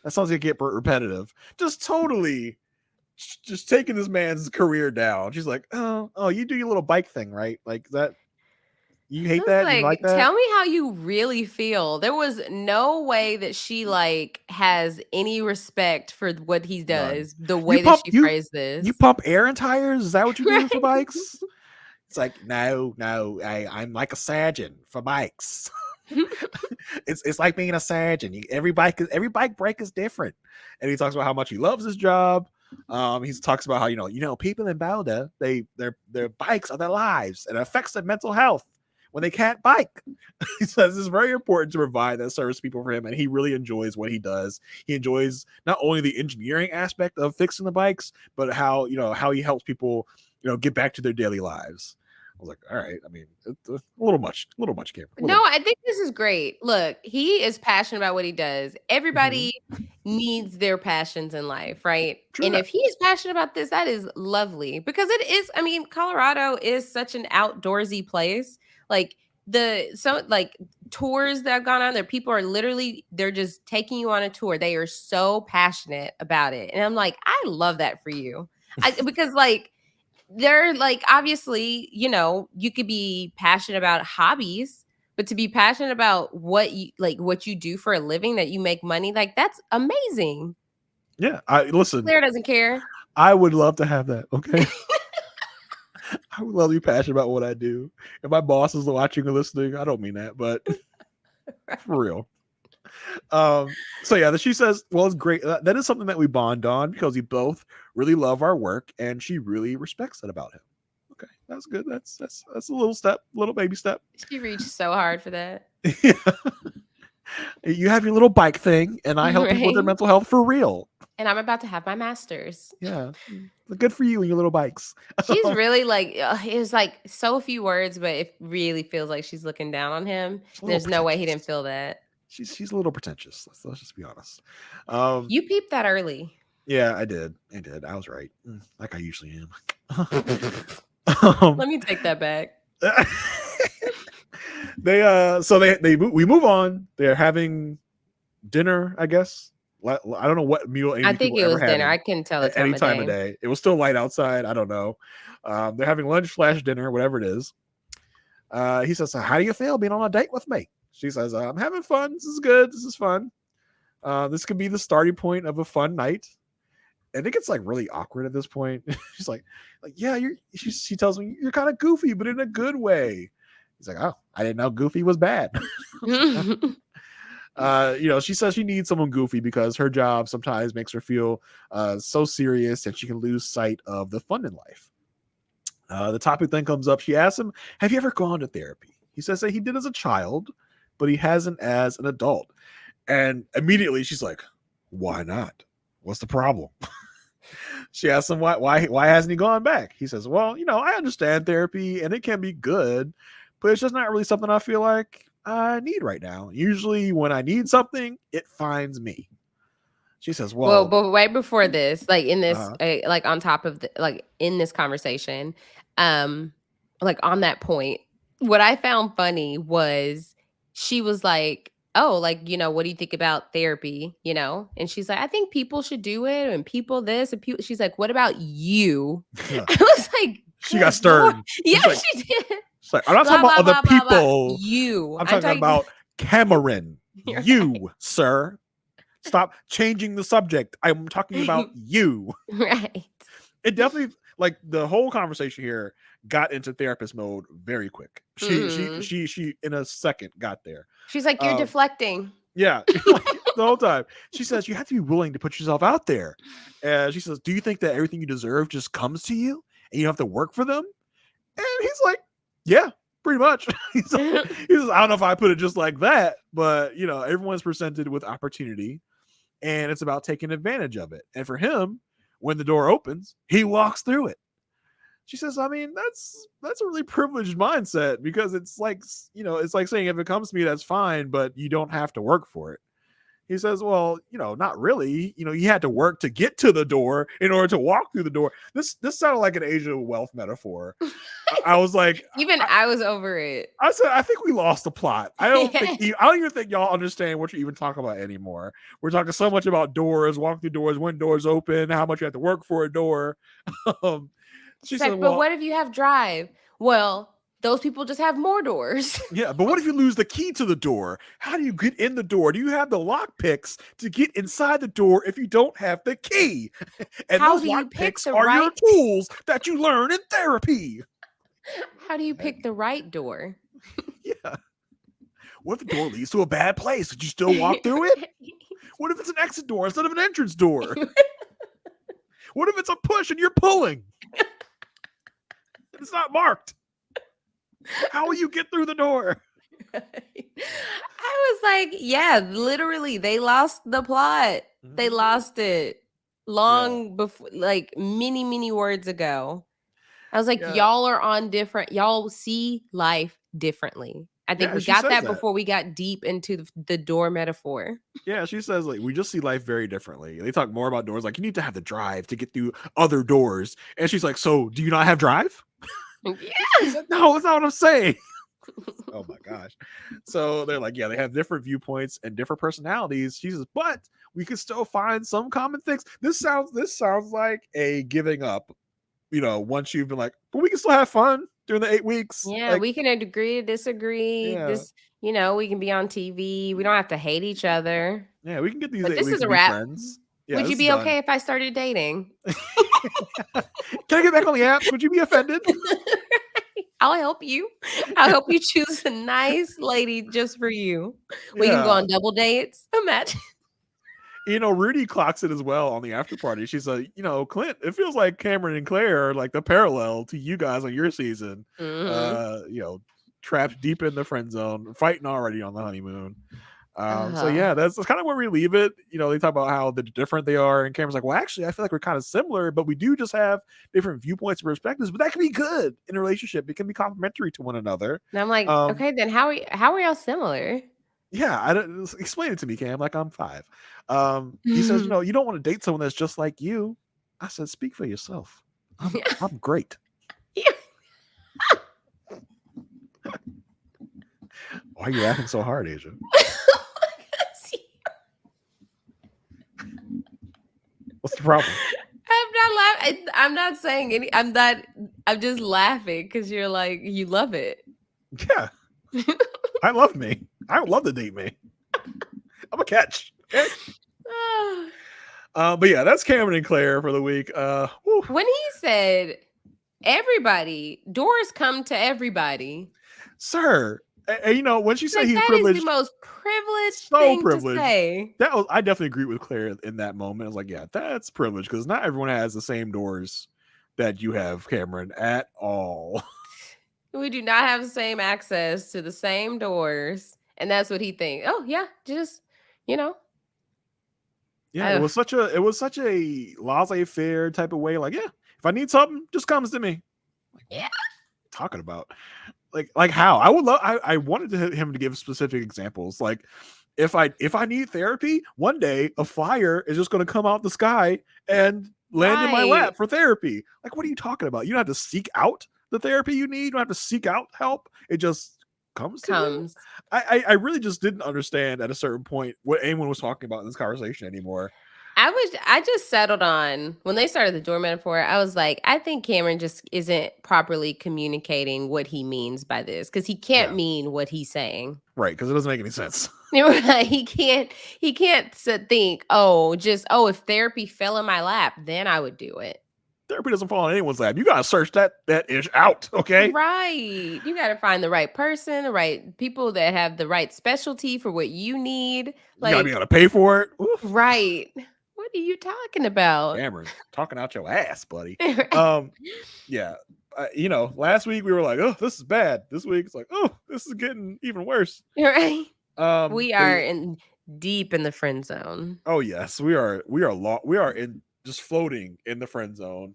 That sounds like it get repetitive. Just totally just taking this man's career down. She's like, oh, you do your little bike thing, right? Like that. You hate that? You like that? Tell me how you really feel. There was no way that she has any respect for what he does. None. The way that she phrased this. You pump air in tires? Is that what you do for bikes? It's like, no, I'm like a surgeon for bikes. It's like being a surgeon. Every bike break is different. And he talks about how much he loves his job. He talks about how people in Boulder, their bikes are their lives and it affects their mental health when they can't bike. He says it's very important to provide that service to people for him, and he really enjoys what he does. He enjoys not only the engineering aspect of fixing the bikes, but how he helps people get back to their daily lives. I was like, all right. I mean, it's a little much, Cameron. No, I think this is great. Look, he is passionate about what he does. Everybody needs their passions in life, right? True. And if he's passionate about this, that is lovely because it is. I mean, Colorado is such an outdoorsy place. Like tours that have gone on there, people are they're just taking you on a tour. They are so passionate about it, and I'm like, I love that for you, because they're obviously, you could be passionate about hobbies, but to be passionate about what you do for a living, that you make money, that's amazing. Yeah. Listen, Claire doesn't care. I would love to have that. Okay. I would love to be passionate about what I do. If my boss is watching or listening, I don't mean that, but for real. So yeah, she says, well, it's great. That is something that we bond on because we both really love our work and she really respects that about him. Okay, that's good. That's a little baby step. She reached so hard for that. Yeah. You have your little bike thing and I help people with their mental health for real. And I'm about to have my master's. Yeah. Good for you and your little bikes. She's really it was so few words, but it really feels like she's looking down on him. There's no way he didn't feel that. She's a little pretentious. Let's just be honest. You peeped that early. Yeah, I did. I was right. Like I usually am. Let me take that back. We move on. They're having dinner, I guess. I don't know what meal. I think it was dinner. I couldn't tell at any time of day. It was still light outside. I don't know. They're having lunch/dinner, whatever it is. He says, so how do you feel being on a date with me? She says, I'm having fun. This is good. This is fun. This could be the starting point of a fun night. And it gets like really awkward at this point. She's like, yeah, she tells me you're kind of goofy, but in a good way. He's like, oh, I didn't know goofy was bad. She says she needs someone goofy because her job sometimes makes her feel so serious that she can lose sight of the fun in life. The topic then comes up. She asks him, have you ever gone to therapy? He says that he did as a child, but he hasn't as an adult. And immediately she's like, why not? What's the problem? She asks him why hasn't he gone back? He says, well, I understand therapy and it can be good, but it's just not really something I feel like I need right now. Usually when I need something, it finds me. She says, well, but right before this, like in this, like on top of like in this conversation, like on that point, what I found funny was she was like, oh, like, what do you think about therapy? And she's like, I think people should do it, and people this, and people. She's like, what about you? I was like, she got stern. Yeah, like, she did. She's like, I'm not talking about other people. You. I'm talking about Cameron. You, sir. Stop changing the subject. I'm talking about you. Right. It definitely, like, the whole conversation here got into therapist mode very quick. She in a second got there. She's like, you're deflecting. Yeah, like, the whole time. She says you have to be willing to put yourself out there. And she says, do you think that everything you deserve just comes to you and you don't have to work for them? And he's like, yeah, pretty much. He says, I don't know if I put it just like that, but everyone's presented with opportunity. And it's about taking advantage of it. And for him, when the door opens, he walks through it. She says, I mean, that's a really privileged mindset, because it's like, it's like saying if it comes to me, that's fine, but you don't have to work for it. He says, well, not really. You had to work to get to the door in order to walk through the door. This sounded like an Aysha Welch metaphor. I was like, I was over it. I said, I think we lost the plot. I don't even think y'all understand what you're even talking about anymore. We're talking so much about doors, walk through doors, when doors open, how much you have to work for a door. She said, but what if you have drive? Well, those people just have more doors. Yeah, but what if you lose the key to the door? How do you get in the door? Do you have the lock picks to get inside the door if you don't have the key? And how those do lock you pick picks are your tools that you learn in therapy. How do you pick the right door? Yeah. What if the door leads to a bad place? Would you still walk through it? What if it's an exit door instead of an entrance door? What if it's a push and you're pulling? It's not marked. How will you get through the door? I was like, yeah, literally, they lost the plot. Mm-hmm. They lost it long before, like many words ago. I was like, y'all are on different, y'all see life differently. I think we got that before we got deep into the door metaphor. Yeah, she says, like, we just see life very differently. They talk more about doors, like, you need to have the drive to get through other doors. And she's like, so do you not have drive? Yeah. Like, no, that's not what I'm saying. Oh my gosh. So they're like, yeah, they have different viewpoints and different personalities. She says, but we can still find some common things. This sounds like a giving up, once you've been like, but we can still have fun during the 8 weeks. Yeah, like, we can agree to disagree. Yeah. This, we can be on TV. We don't have to hate each other. Yeah, we can get these 8 weeks to be friends. Yeah, would you be okay if I started dating? Can I get back on the apps? Would you be offended? I'll help you. I'll help you choose a nice lady just for you. We can go on double dates. Imagine. Rudy clocks it as well on the after party. She's like, Clint, it feels like Cameron and Claire are like the parallel to you guys on your season. Mm-hmm. Trapped deep in the friend zone, fighting already on the honeymoon. So yeah, that's kind of where we leave it. They talk about how different they are, and Cameron's like, well, actually, I feel like we're kind of similar, but we do just have different viewpoints and perspectives. But that can be good in a relationship. It can be complementary to one another. And I'm like, okay, then how are y'all similar? Yeah, explain it to me, Cam. Like I'm 5. He says, you don't want to date someone that's just like you. I said, speak for yourself. I'm great. Yeah. Why are you laughing so hard, Aysha? What's the problem? I'm not laughing. I'm not saying any. I'm just laughing because you're like, you love it. Yeah. I love me. I would love to date me. I'm a catch. Okay? But yeah, that's Cameron and Claire for the week. Whew. When he said everybody, doors come to everybody. Sir, and, when she said Like, he's that is the privileged, most privileged so thing privileged. to say. I definitely agree with Claire in that moment. I was like, yeah, that's privilege because not everyone has the same doors that you have, Cameron, at all. We do not have the same access to the same doors. And that's what he thinks. Oh, yeah, just, Yeah, it was such a laissez-faire type of way. Like, yeah, if I need something, just comes to me. Like, yeah. Talking about like how I would love. I wanted him to give specific examples. Like, if I need therapy, one day a fire is just going to come out the sky and land in my lap for therapy. Like, what are you talking about? You don't have to seek out the therapy you need. You don't have to seek out help. It just comes to you. I really just didn't understand at a certain point what anyone was talking about in this conversation anymore. I just settled on when they started the door metaphor. I was like, I think Cameron just isn't properly communicating what he means by this because he can't mean what he's saying. Right, because it doesn't make any sense. He can't think, if therapy fell in my lap, then I would do it. Therapy doesn't fall in anyone's lap. You gotta search that ish out, okay? Right. You gotta find the right person, the right people that have the right specialty for what you need. Like, you gotta be able to pay for it. Oof. Right. What are you talking about? Cameron, talking out your ass, buddy. Yeah. Last week we were like, oh, this is bad. This week it's like, oh, this is getting even worse. Right. We are deep in the friend zone. Oh yes, we are in just floating in the friend zone,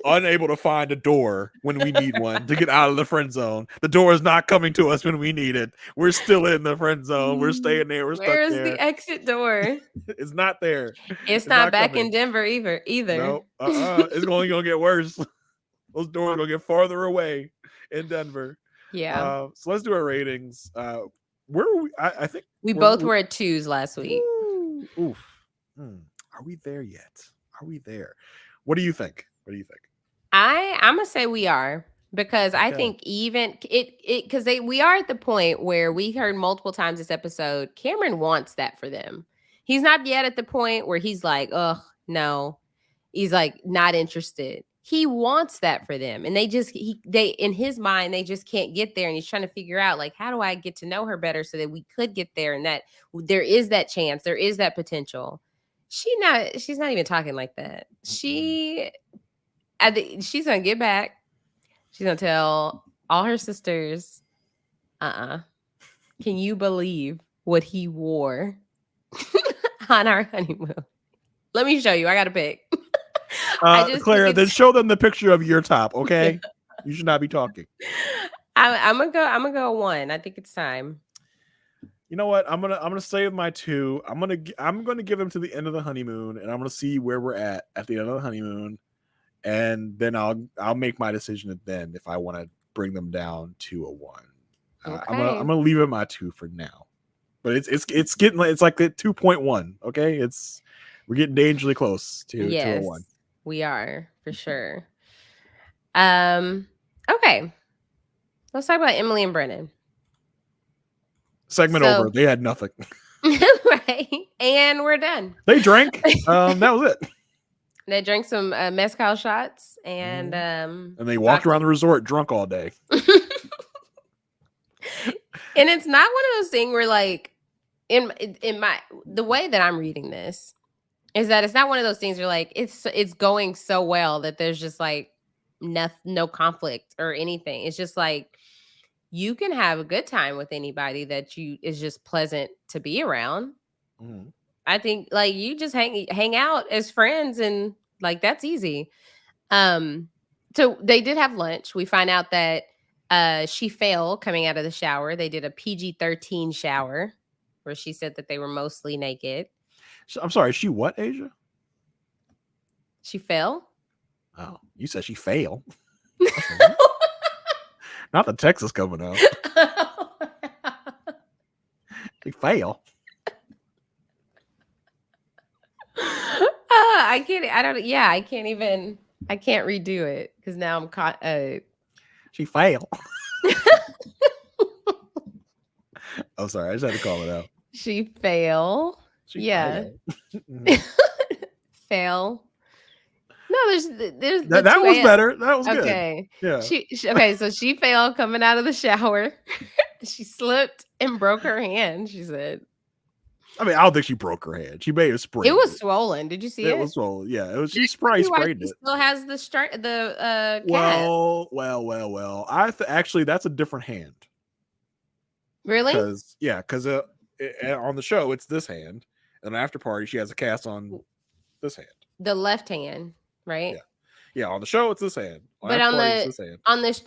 unable to find a door when we need one to get out of the friend zone. The door is not coming to us when we need it. We're still in the friend zone. We're staying there. We're stuck there. Where's the exit door? It's not there. It's not back coming in Denver either. No, it's only gonna get worse. Those doors are gonna get farther away in Denver. Yeah. So let's do our ratings. Where are we? I think we both were at 2s last week. Oof. Are we there yet? Are we there? What do you think? I'm gonna say we are because I think even because we are at the point where we heard multiple times this episode. Cameron wants that for them. He's not yet at the point where he's like, oh no, he's like not interested. He wants that for them, and they in his mind they just can't get there, and he's trying to figure out like how do I get to know her better so that we could get there, and that there is that chance, there is that potential. She's not even talking like that. She's gonna get back. She's gonna tell all her sisters, can you believe what he wore on our honeymoon? Let me show you. I got a pic. Claire, then show them the picture of your top, okay? You should not be talking. I'm gonna go 1. I think it's time. You know what? I'm gonna stay with my 2. I'm gonna give them to the end of the honeymoon, and I'm gonna see where we're at the end of the honeymoon, and then I'll make my decision then if I want to bring them down to a 1. Okay. I'm gonna leave it at my 2 for now, but it's getting it's like at 2.1. Okay, we're getting dangerously close to a 1. We are for sure. Okay, let's talk about Emily and Brennan. Segment over. They had nothing. Right. And we're done. They drank. That was it. They drank some mezcal shots and they walked around the resort drunk all day. And it's not one of those things where like in the way that I'm reading this is that it's not one of those things where like it's going so well that there's just like no conflict or anything. It's just like you can have a good time with anybody that is just pleasant to be around. Mm-hmm. I think like you just hang out as friends and like that's easy. So they did have lunch. We find out that she fell coming out of the shower. They did a PG-13 shower where she said that they were mostly naked. I'm sorry, she what, Asia? She fell? Oh, you said she failed. Not the Texas coming out. She fail. I can't redo it because now I'm caught. She fail. I'm sorry, I just had to call it out. She fail. Fail. fail. No, there's the That was 2 a.m. better. That was good. Okay. Yeah. She okay, so she failed coming out of the shower. She slipped and broke her hand, she said. I mean, I don't think she broke her hand. She may have sprayed It was swollen. Did you see it? It was swollen. Yeah, it was. She Why sprayed she it. still has the cast. Well. Actually, that's a different hand. Really? Because on the show it's this hand, and after party she has a cast on this hand. The left hand, right? Yeah. On the show it's this hand. But after party, it's this hand.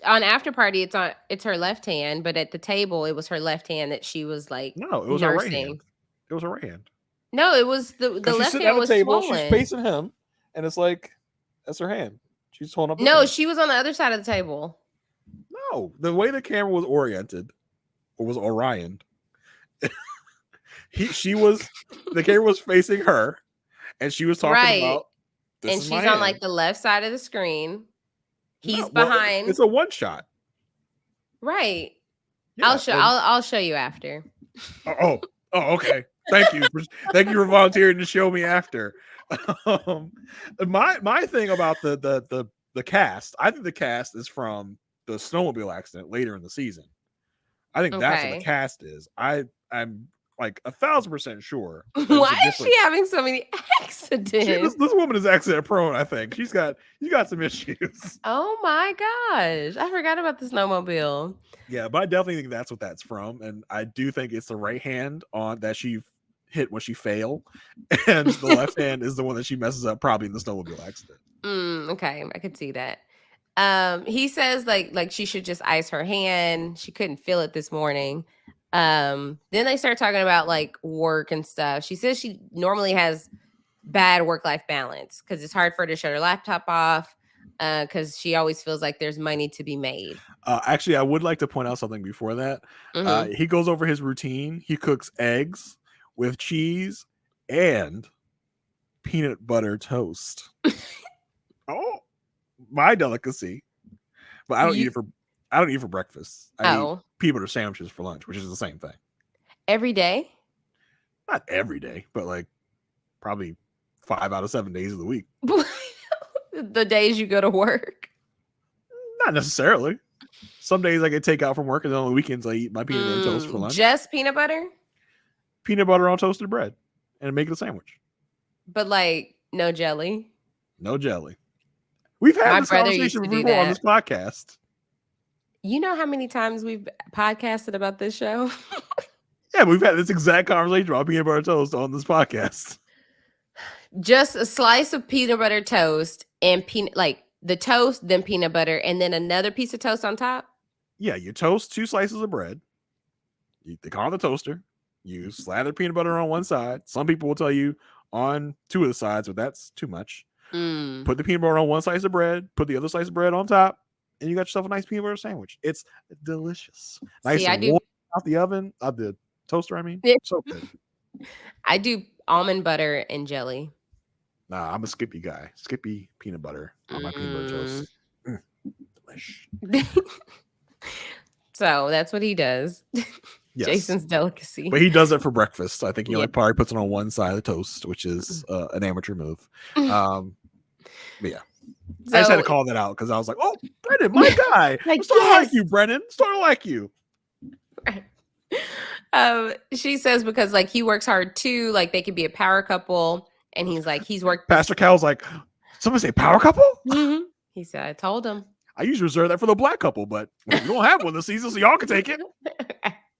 on after party it's her left hand, but at the table it was her left hand that she was like No, it was her right hand. It was her right hand. No, it was the left hand was table, swollen. She's facing him, and it's like that's her hand. She's holding up. No, she was on the other side of the table. No, the way the camera was oriented, or was Orioned, the camera was facing her, and she was talking about. And she's on like the left side of the screen. He's behind. It's a one shot. Right. Yeah, I'll show you after. Oh, okay. Thank you for volunteering to show me after. My thing about the cast, I think the cast is from the snowmobile accident later in the season. I think that's what the cast is. I'm like 1,000% sure. Why is she having so many accidents? This woman is accident prone. I think she's got some issues. Oh my gosh, I forgot about the snowmobile. Yeah, but I definitely think that's what that's from, and I do think it's the right hand on that she hit when she failed, and the left hand is the one that she messes up probably in the snowmobile accident. Okay, I could see that. He says like she should just ice her hand. She couldn't feel it this morning. Then they start talking about like work and stuff. She says she normally has bad work-life balance because it's hard for her to shut her laptop off because she always feels like there's money to be made. Actually, I would like to point out something before that. He goes over his routine. He cooks eggs with cheese and peanut butter toast. Oh, my delicacy. But I don't eat it for breakfast. I eat peanut butter sandwiches for lunch, which is the same thing. Every day? Not every day, but like probably 5 out of 7 days of the week. The days you go to work? Not necessarily. Some days I get takeout from work, and then on the weekends I eat my peanut butter toast for lunch. Just peanut butter? Peanut butter on toasted bread, and make it a sandwich. But like no jelly? No jelly. We've had this conversation before on this podcast. You know how many times we've podcasted about this show? Yeah, we've had this exact conversation about peanut butter toast on this podcast. Just a slice of peanut butter toast and like the toast, then peanut butter, and then another piece of toast on top? Yeah, you toast 2 slices of bread. They call it the toaster. You slather peanut butter on one side. Some people will tell you on 2 of the sides, but that's too much. Put the peanut butter on one slice of bread, put the other slice of bread on top, and you got yourself a nice peanut butter sandwich. It's delicious. Nice and warm out the oven, out the toaster, I mean. So good. I do almond butter and jelly. Nah, I'm a Skippy guy. Skippy peanut butter on my peanut butter toast. Delish. So that's what he does. Yes. Jason's delicacy. But he does it for breakfast. I think he only probably puts it on one side of the toast, which is an amateur move. But yeah. So, I just had to call that out because I was like, oh, Brennan, my guy. Like, like you, Brennan. Starting like you. She says because like he works hard too, like they could be a power couple. And he's like, he's worked. Pastor Cal's like, somebody say power couple? Mm-hmm. He said, I told him. I usually reserve that for the black couple, but we don't have one this season, so y'all can take it.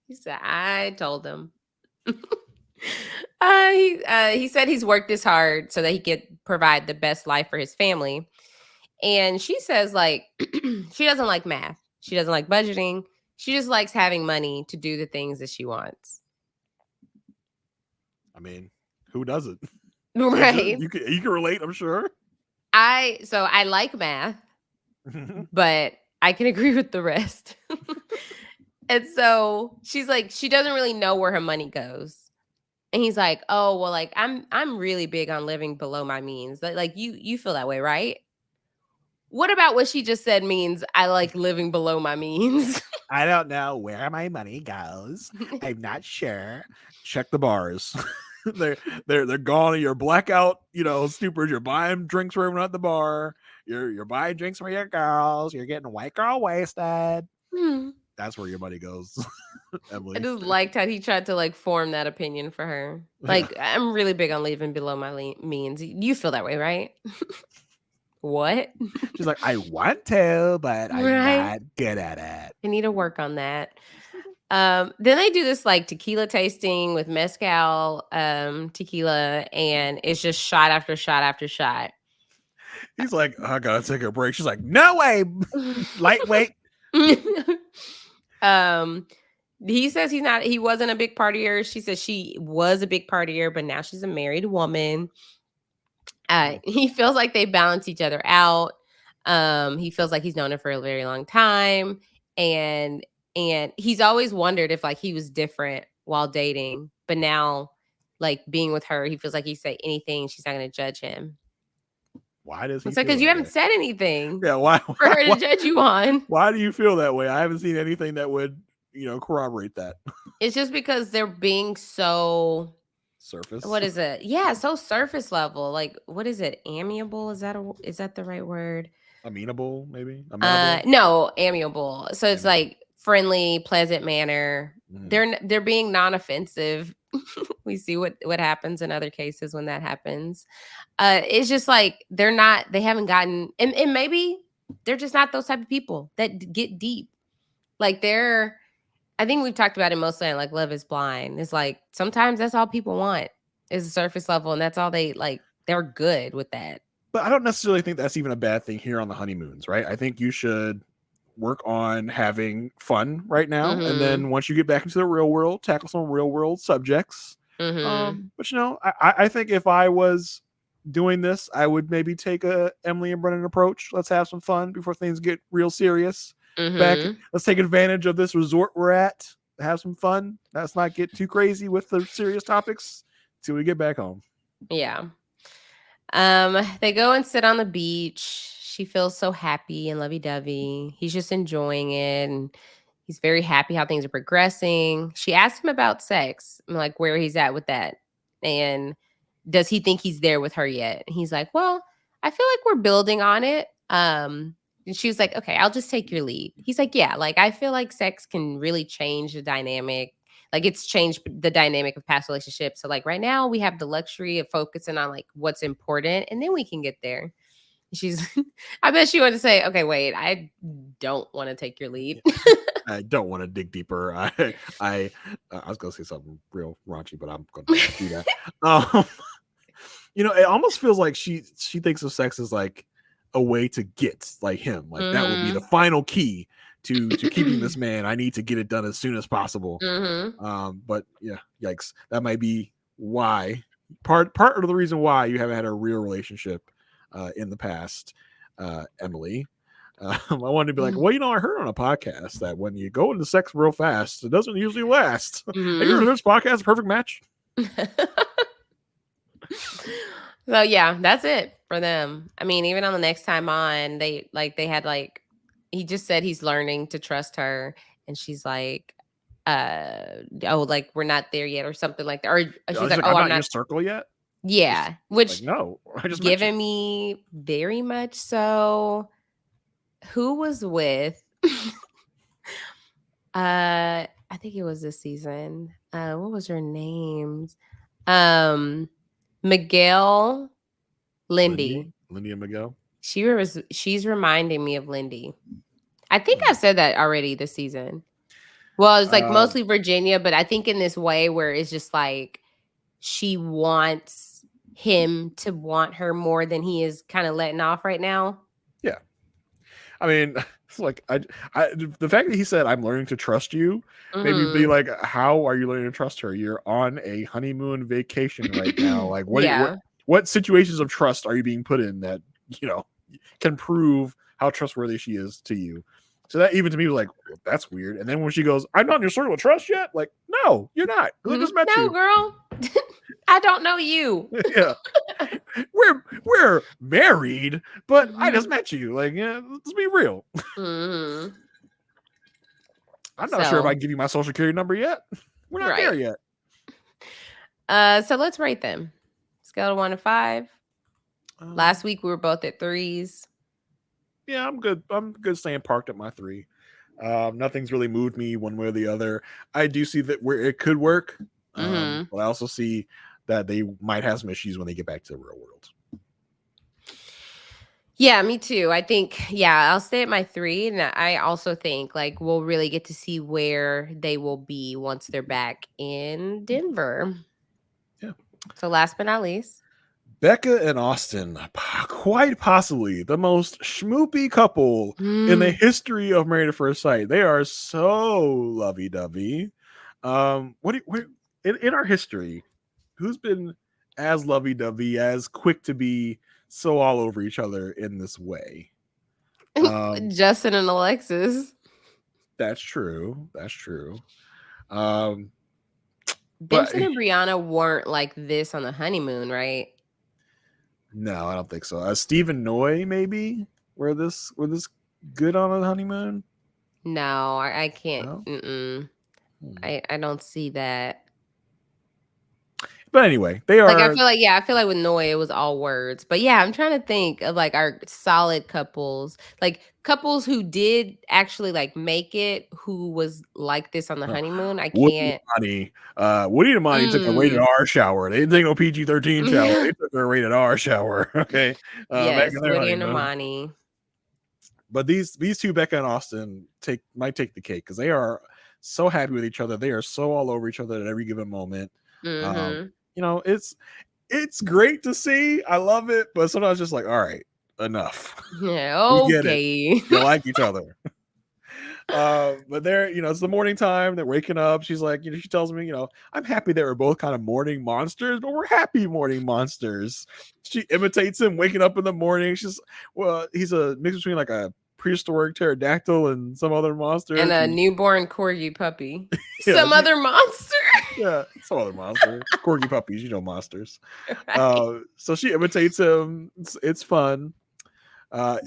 He said, I told him. He said he's worked this hard so that he could provide the best life for his family. And she says, like, she doesn't like math. She doesn't like budgeting. She just likes having money to do the things that she wants. I mean, who doesn't? Right. You can relate, I'm sure. I like math, but I can agree with the rest. And so she's like, she doesn't really know where her money goes. And he's like, oh, well, like I'm really big on living below my means. Like you feel that way, right? What about what she just said means I like living below my means? I don't know where my money goes. I'm not sure. Check the bars. they're gone. You're blackout, stupid. You're buying drinks for everyone at the bar. You're buying drinks for your girls. You're getting white girl wasted. That's where your money goes, Emily. I just liked how he tried to like form that opinion for her. Like, I'm really big on living below my means. You feel that way, right? What? She's like, I want to, but I'm Right. not good at it. I need to work on that. Then they do this like tequila tasting with mezcal, tequila, and it's just shot after shot after shot. He's like, I gotta take a break. She's like, no way, lightweight. He says he wasn't a big partier. She says she was a big partier, but now she's a married woman. He feels like they balance each other out. He feels like he's known her for a very long time, and he's always wondered if like he was different while dating, but now like being with her, he feels like he say anything, she's not going to judge him. Why does he? It's like because you haven't said anything. Yeah, why for her to judge you on? Why do you feel that way? I haven't seen anything that would corroborate that. It's just because they're being so surface. What is it? Yeah, so surface level. Like, what is it? Amiable? Is that the right word? Amenable, maybe? No, amiable. So it's like friendly, pleasant manner. They're being non-offensive. We see what happens in other cases when that happens. It's just like they haven't gotten, and maybe they're just not those type of people that get deep. Like I think we've talked about it mostly on like Love is Blind. It's like sometimes that's all people want is a surface level, and that's all they like. They're good with that. But I don't necessarily think that's even a bad thing here on the honeymoons, right? I think you should work on having fun right now, and then once you get back into the real world, tackle some real world subjects. But I think if I was doing this, I would maybe take a Emily and Brennan approach. Let's have some fun before things get real serious. Let's take advantage of this resort we're at, have some fun. Let's not get too crazy with the serious topics till we get back home. Yeah. They go and sit on the beach. She feels so happy and lovey-dovey. He's just enjoying it, and he's very happy how things are progressing. She asks him about sex, like where he's at with that, and does he think he's there with her yet? And he's like, well, I feel like we're building on it. And she was like, okay, I'll just take your lead. He's like, yeah, like I feel like sex can really change the dynamic. Like it's changed the dynamic of past relationships. So like right now we have the luxury of focusing on like what's important, and then we can get there. I bet she wanted to say, okay, wait, I don't want to take your lead. I don't want to dig deeper. I was going to say something real raunchy, but I'm going to do that. It almost feels like she thinks of sex as like a way to get like him. Like that would be the final key to keeping this man. I need to get it done as soon as possible. But yeah, yikes. That might be why part of the reason why you haven't had a real relationship in the past, Emily. I wanted to be like, well, I heard on a podcast that when you go into sex real fast, it doesn't usually last. Have you heard of this podcast, Perfect Match? So yeah, that's it for them. I mean, even on the next time on, they had like, he just said he's learning to trust her, and she's like, oh, like we're not there yet, or something like that. Or she's like, oh, I'm not in your circle yet. Yeah, which like, no, I just given me very much so. Who was with? I think it was this season. What was her name? Miguel, Lindy and Miguel. She's reminding me of Lindy. I think I've said that already this season. Well, it's like mostly Virginia, but I think in this way where it's just like she wants him to want her more than he is kind of letting off right now. Yeah. I mean, it's like the fact that he said, I'm learning to trust you, made me be like, how are you learning to trust her? You're on a honeymoon vacation right now. Like what situations of trust are you being put in that, can prove how trustworthy she is to you? So that even to me was like, well, that's weird. And then when she goes, I'm not in your circle of trust yet. Like, no, you're not. I just met you. No, girl. I don't know you. Yeah. We're married, but I just met you. Like, yeah, let's be real. I'm not sure if I can give you my social security number yet. We're not there yet. So let's rate them. Scale of 1 to 5. Last week we were both at 3s. Yeah, I'm good. I'm good staying parked at my 3. Nothing's really moved me one way or the other. I do see that where it could work, Mm-hmm. but I also see that they might have some issues when they get back to the real world. Yeah, me too. I think, yeah, I'll stay at my 3. And I also think like we'll really get to see where they will be once they're back in Denver. Yeah. So last but not least, Becca and Austin, quite possibly the most schmoopy couple in the history of Married at First Sight. They are so lovey-dovey. In our history, who's been as lovey-dovey, as quick to be so all over each other in this way? Justin and Alexis. That's true. That's true. But Benson and Brianna weren't like this on the honeymoon, right? no, I don't think so. Steve and Noy, maybe were this good on a honeymoon? No, I can't. No? I don't see that. But anyway, they Like are. I feel like with Noy it was all words. But yeah, I'm trying to think of like our solid couples, like couples who did actually like make it, who was like this on the honeymoon. I can't. Woody and Imani took a rated R shower. They didn't take no PG-13 shower. They took a rated R shower. Okay, back Yes, in their Woody and honeymoon. Imani. But these two, Becca and Austin, might take the cake because they are so happy with each other. They are so all over each other at every given moment. You know, it's great to see. I love it, but sometimes just like, all right, enough. Yeah, We get it. okay. You like each other. But they're, it's the morning time. They're waking up. She's like, she tells me, I'm happy that we're both kind of morning monsters, but we're happy morning monsters. She imitates him waking up in the morning. He's a mix between like a prehistoric pterodactyl and some other monster. And a newborn corgi puppy. Yeah, some other monster. Yeah, some other monster. Corgi puppies, monsters. Right. So she imitates him. It's fun.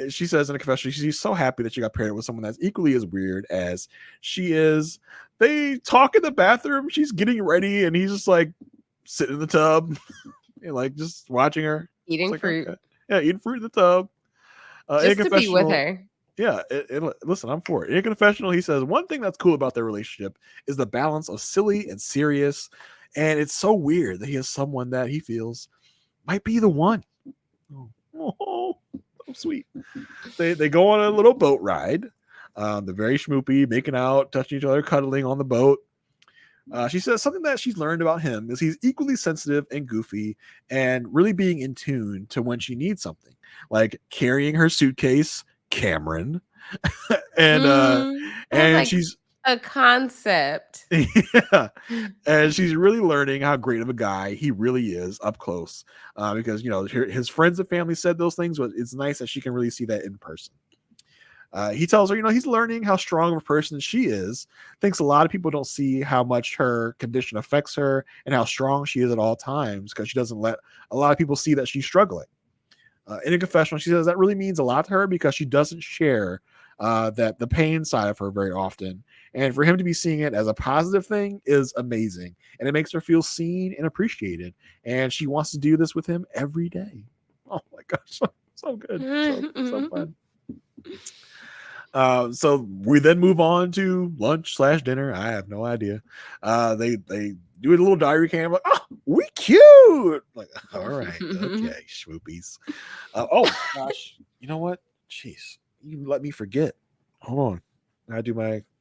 She says in a confession, she's so happy that she got paired with someone that's equally as weird as she is. They talk in the bathroom. She's getting ready, and he's just like sitting in the tub, and like just watching her Eating like, fruit. okay. Yeah, eating fruit in the tub. Just to be with her. Yeah, listen, I'm for it. In a confessional, he says one thing that's cool about their relationship is the balance of silly and serious, and it's so weird that he has someone that he feels might be the one. Oh, so sweet. They go on a little boat ride. They're very schmoopy, making out, touching each other, cuddling on the boat. She says something that she's learned about him is he's equally sensitive and goofy and really being in tune to when she needs something, like carrying her suitcase, Cameron, and like she's a concept. Yeah, and she's really learning how great of a guy he really is up close, because his friends and family said those things, but it's nice that she can really see that in person. He tells her, he's learning how strong of a person she is. Thinks a lot of people don't see how much her condition affects her and how strong she is at all times because she doesn't let a lot of people see that she's struggling. In a confessional, she says that really means a lot to her because she doesn't share that the pain side of her very often. And for him to be seeing it as a positive thing is amazing. And it makes her feel seen and appreciated. And she wants to do this with him every day. Oh my gosh. So good. So fun. So we then move on to lunch/dinner. I have no idea. They do a little diary cam. Like, oh, we cute. Like, all right, okay, schwoopies. Oh gosh, you know what? Jeez, you let me forget. Hold on,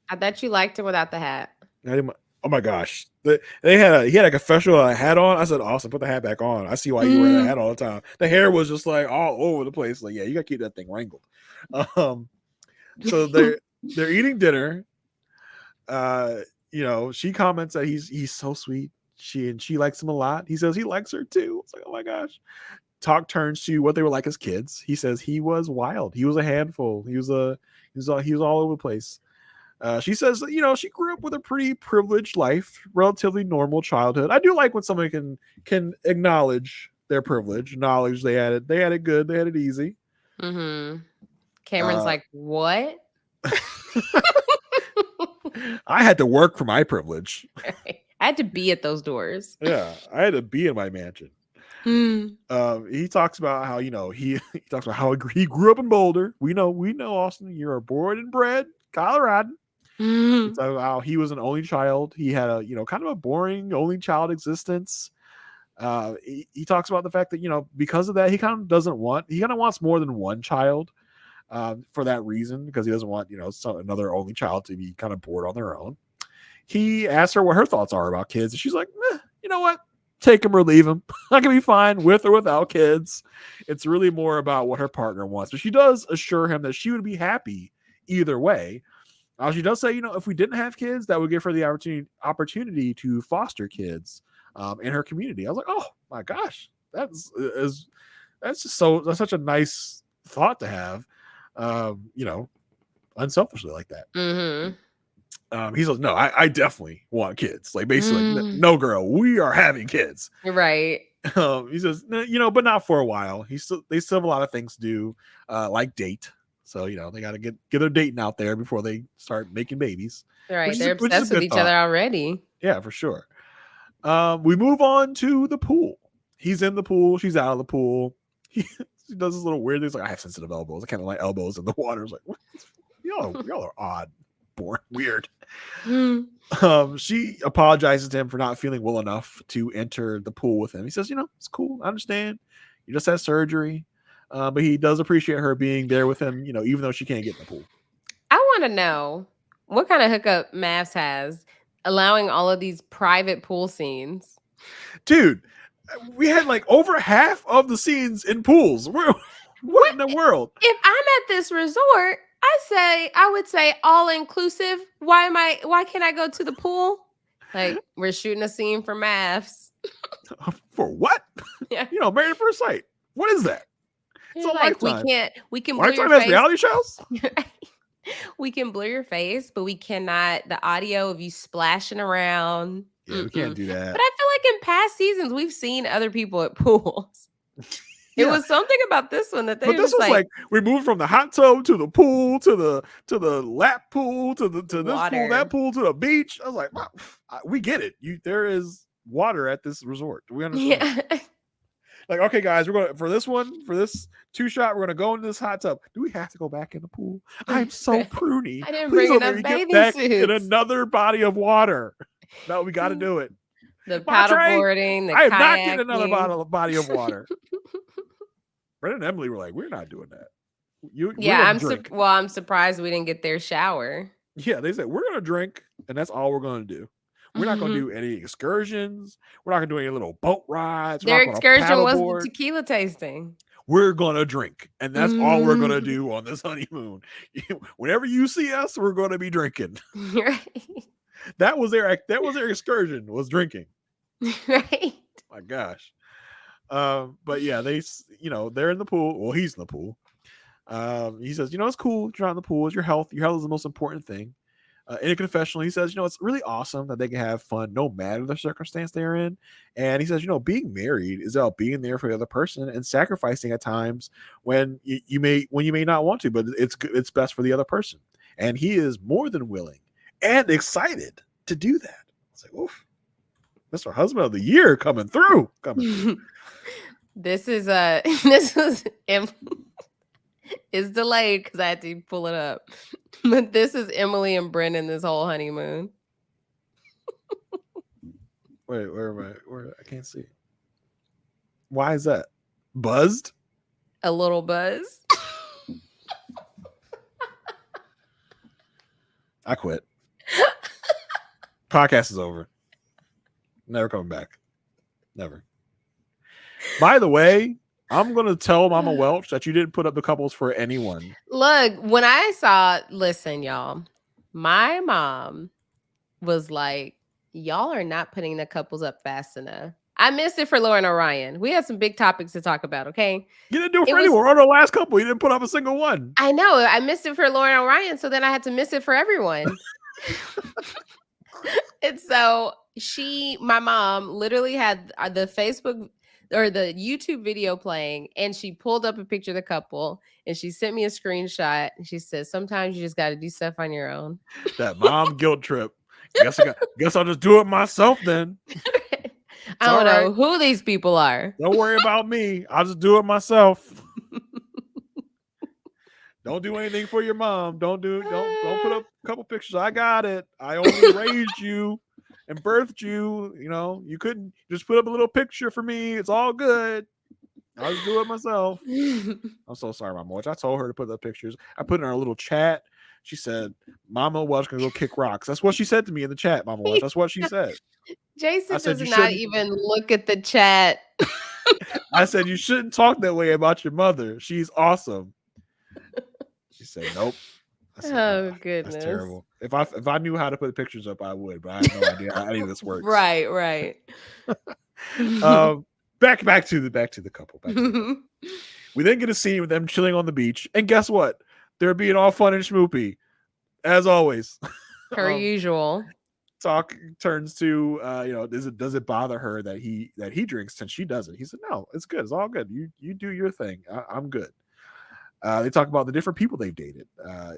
I bet you liked it without the hat. Oh my gosh, he had a confessional hat on. I said, awesome, put the hat back on. I see why you wear that hat all the time. The hair was just like all over the place. Like, yeah, you gotta keep that thing wrinkled. So they're eating dinner. She comments that he's so sweet. She likes him a lot. He says he likes her too. It's like, oh my gosh. Talk turns to what they were like as kids. He says he was wild. He was a handful. He was all over the place. She says that, she grew up with a pretty privileged life, relatively normal childhood. I do like when somebody can acknowledge their privilege, acknowledge they had it good, they had it easy. Cameron's like, what? I had to work for my privilege. I had to be at those doors. Yeah, I had to be in my mansion. Mm. He talks about how he talks about how he grew up in Boulder. We know Austin. You're born and bred Colorado. He Mm. talks about how he was an only child. He had a kind of a boring only child existence. He talks about the fact that because of that he kind of wants more than one child. For that reason, because he doesn't want another only child to be kind of bored on their own. He asked her what her thoughts are about kids, and she's like, you know what? Take him or leave him. I can be fine with or without kids. It's really more about what her partner wants. But she does assure him that she would be happy either way. She does say, if we didn't have kids, that would give her the opportunity to foster kids in her community. I was like, oh my gosh, that's just that's such a nice thought to have, unselfishly like that. Mm-hmm. He says, no, I definitely want kids. Like basically, no girl, we are having kids. Right. He says, but not for a while. They still have a lot of things to do, like date. So they got to get their dating out there before they start making babies. Right, they're obsessed with each other already. Yeah, for sure. We move on to the pool. He's in the pool. She's out of the pool. He does this little weird thing. He's like, I have sensitive elbows. I kind of like elbows in the water. It's like, what? Y'all are odd. Boring, weird. She apologizes to him for not feeling well enough to enter the pool with him. He says, it's cool. I understand. You just had surgery. But he does appreciate her being there with him, even though she can't get in the pool. I want to know what kind of hookup MAFS has allowing all of these private pool scenes. Dude, we had like over half of the scenes in pools. What in the world? If I'm at this resort, I would say all inclusive. Why can't I go to the pool? Like, we're shooting a scene for MAFS. For what? Yeah. Married at First Sight. What is that? It's like Lifetime. we can blur your Lifetime has face. reality shows? We can blur your face, but we cannot the audio of you splashing around. Yeah, we can't do that. But I feel like in past seasons we've seen other people at pools. It was something about this one that they. But this was like we moved from the hot tub to the pool to the lap pool to this pool, that pool to the beach. I was like, wow, we get it. There is water at this resort. Do we understand? Yeah. Like, okay, guys, we're going for this 2-shot. We're gonna go into this hot tub. Do we have to go back in the pool? I'm so pruny. I didn't bring enough bathing suits. In another body of water. No, we got to do it. The paddleboarding, the I am kayaking. not getting another body of water. Brendan and Emily were like, we're not doing that. I'm surprised we didn't get their shower. Yeah, they said we're gonna drink, and that's all we're gonna do. We're not gonna do any excursions. We're not gonna do any little boat rides. Their excursion was the tequila tasting. We're gonna drink, and that's all we're gonna do on this honeymoon. Whenever you see us, we're gonna be drinking. Right. That was their excursion, was drinking. Right. My gosh. But yeah, they're in the pool. Well, he's in the pool. He says, it's cool. You're out in the pool. It's your health. Your health is the most important thing. In a confessional, he says, it's really awesome that they can have fun no matter the circumstance they're in. And he says, being married is about being there for the other person and sacrificing at times when you may not want to, but it's best for the other person. And he is more than willing and excited to do that. It's like, oof, Mr. Husband of the Year coming through. This is it's delayed because I had to pull it up. But this is Emily and Brendan this whole honeymoon. Wait, where am I? Where I can't see. Why is that? Buzzed? A little buzz. I quit. Podcast is over. Never coming back. Never. By the way, I'm going to tell Mama Welch that you didn't put up the couples for anyone. Look, when listen, y'all, my mom was like, y'all are not putting the couples up fast enough. I missed it for Lauren Orion. We had some big topics to talk about, okay? You didn't do it for anyone. On our last couple, you didn't put up a single one. I know. I missed it for Lauren Orion, so then I had to miss it for everyone. And so my mom literally had the Facebook or the YouTube video playing, and she pulled up a picture of the couple, and she sent me a screenshot, and she says, sometimes you just got to do stuff on your own. That mom guilt trip Guess I'll just do it myself then. I don't know who these people are. Don't worry about me. I'll just do it myself. Don't do anything for your mom. Don't put up a couple pictures. I got it. I only raised you and birthed you. You know, you couldn't just put up a little picture for me. It's all good. I'll just do it myself. I'm so sorry, Mama Welch. I told her to put up pictures. I put in our little chat. She said, Mama Welch gonna go kick rocks. That's what she said to me in the chat, Mama Welch. That's what she said. Jason does not even look at the chat. I said, you shouldn't talk that way about your mother. She's awesome. She said, nope. I said, oh, goodness. That's terrible. If I knew how to put pictures up, I would, but I have no idea how any of this works. Right. Back to the couple. We then get a scene with them chilling on the beach, and guess what? They're being all fun and schmoopy, as always. Per usual. Talk turns to does it bother her that he drinks since she doesn't? He said, no, it's good. It's all good. You do your thing. I'm good. They talk about the different people they've dated.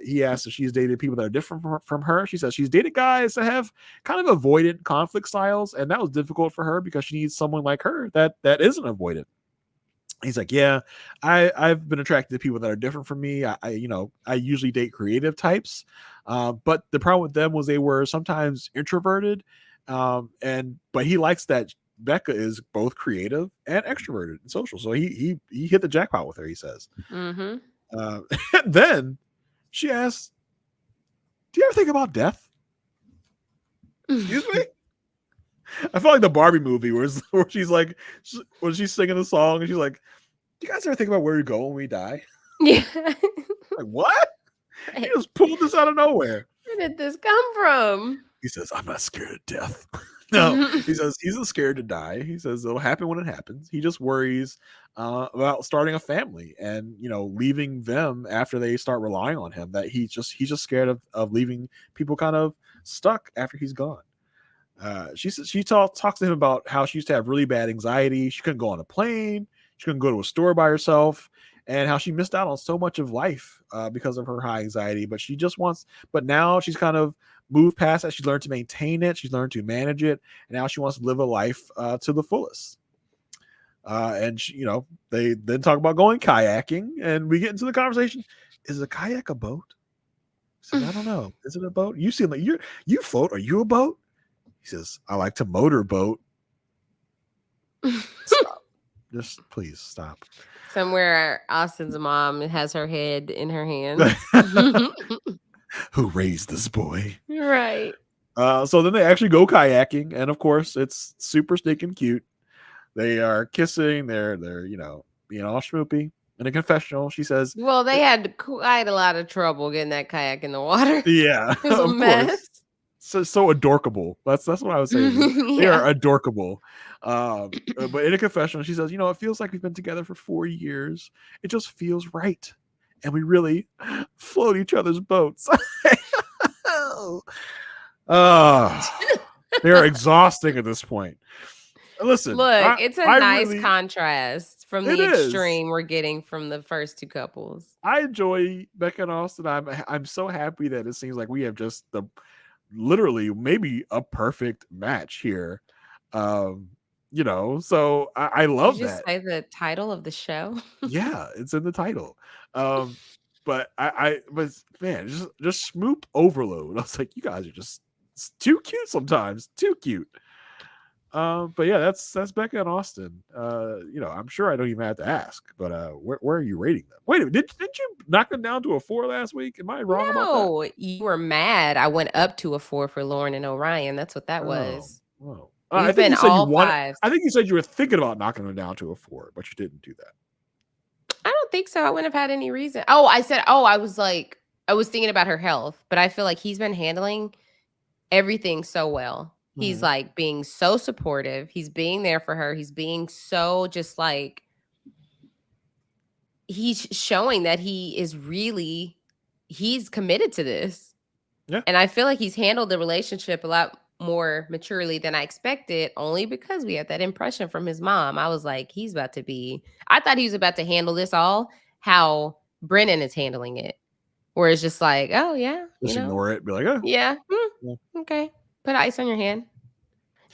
He asked if she's dated people that are different from her. She says she's dated guys that have kind of avoidant conflict styles, and that was difficult for her because she needs someone like her that isn't avoidant. He's like, yeah, I've been attracted to people that are different from me. I usually date creative types, but the problem with them was they were sometimes introverted, but he likes that Becca is both creative and extroverted and social. So he hit the jackpot with her, he says. Mm-hmm. And then she asks, do you ever think about death? Excuse me? I felt like the Barbie movie where she's like, when she's singing the song and she's like, do you guys ever think about where we go when we die? Yeah. Like, what? He just pulled this out of nowhere. Where did this come from? He says, I'm not scared of death. No, he says he's not scared to die. He says it'll happen when it happens. He just worries about starting a family and leaving them after they start relying on him. That he's just scared of leaving people kind of stuck after he's gone. She talks to him about how she used to have really bad anxiety. She couldn't go on a plane. She couldn't go to a store by herself, and how she missed out on so much of life because of her high anxiety. But now she's kind of moved past that. She's learned to maintain it. She's learned to manage it. And now she wants to live a life to the fullest. And they then talk about going kayaking, and we get into the conversation. Is a kayak a boat? He says, I don't know. Is it a boat? You seem like you float. Are you a boat? He says, I like to motorboat. Stop. Just please stop. Somewhere Austin's mom has her head in her hands. Who raised this boy? Right. So then they actually go kayaking, and of course it's super stinking cute. They are kissing. They're being all schmoopy. In a confessional, she says, well, they had quite a lot of trouble getting that kayak in the water. Yeah, it was a mess. Course. So adorkable. That's what I was saying. They are adorkable. But in a confessional, she says, it feels like we've been together for 4 years. It just feels right. And we really float each other's boats. They're exhausting at this point. Listen, look, it's a nice contrast from the extreme we're getting from the first two couples. I enjoy Becca and Austin. I'm so happy that it seems like we have just literally maybe a perfect match here. So I love Did you that. Say the title of the show. Yeah, it's in the title. But man, just schmoop overload. I was like, you guys are just too cute sometimes, too cute. But yeah, that's Becca and Austin. I'm sure I don't even have to ask, but where are you rating them? Wait a minute, did you knock them down to a 4 last week? Am I wrong about that? No, you were mad. I went up to a 4 for Lauren and Orion. That's what that was. Whoa. I think you said all fives. I think you said you were thinking about knocking them down to a 4, but you didn't do that. I don't think so. I wouldn't have had any reason. Oh, I said, I was thinking about her health, but I feel like he's been handling everything so well. He's like being so supportive. He's being there for her. He's being so just like, he's showing that he's committed to this. Yeah. And I feel like he's handled the relationship a lot more maturely than I expected, only because we had that impression from his mom. I was like, I thought he was about to handle this all how Brennan is handling it. Where it's just like, oh yeah. Just ignore it. Be like, oh. Yeah. Okay. Put ice on your hand.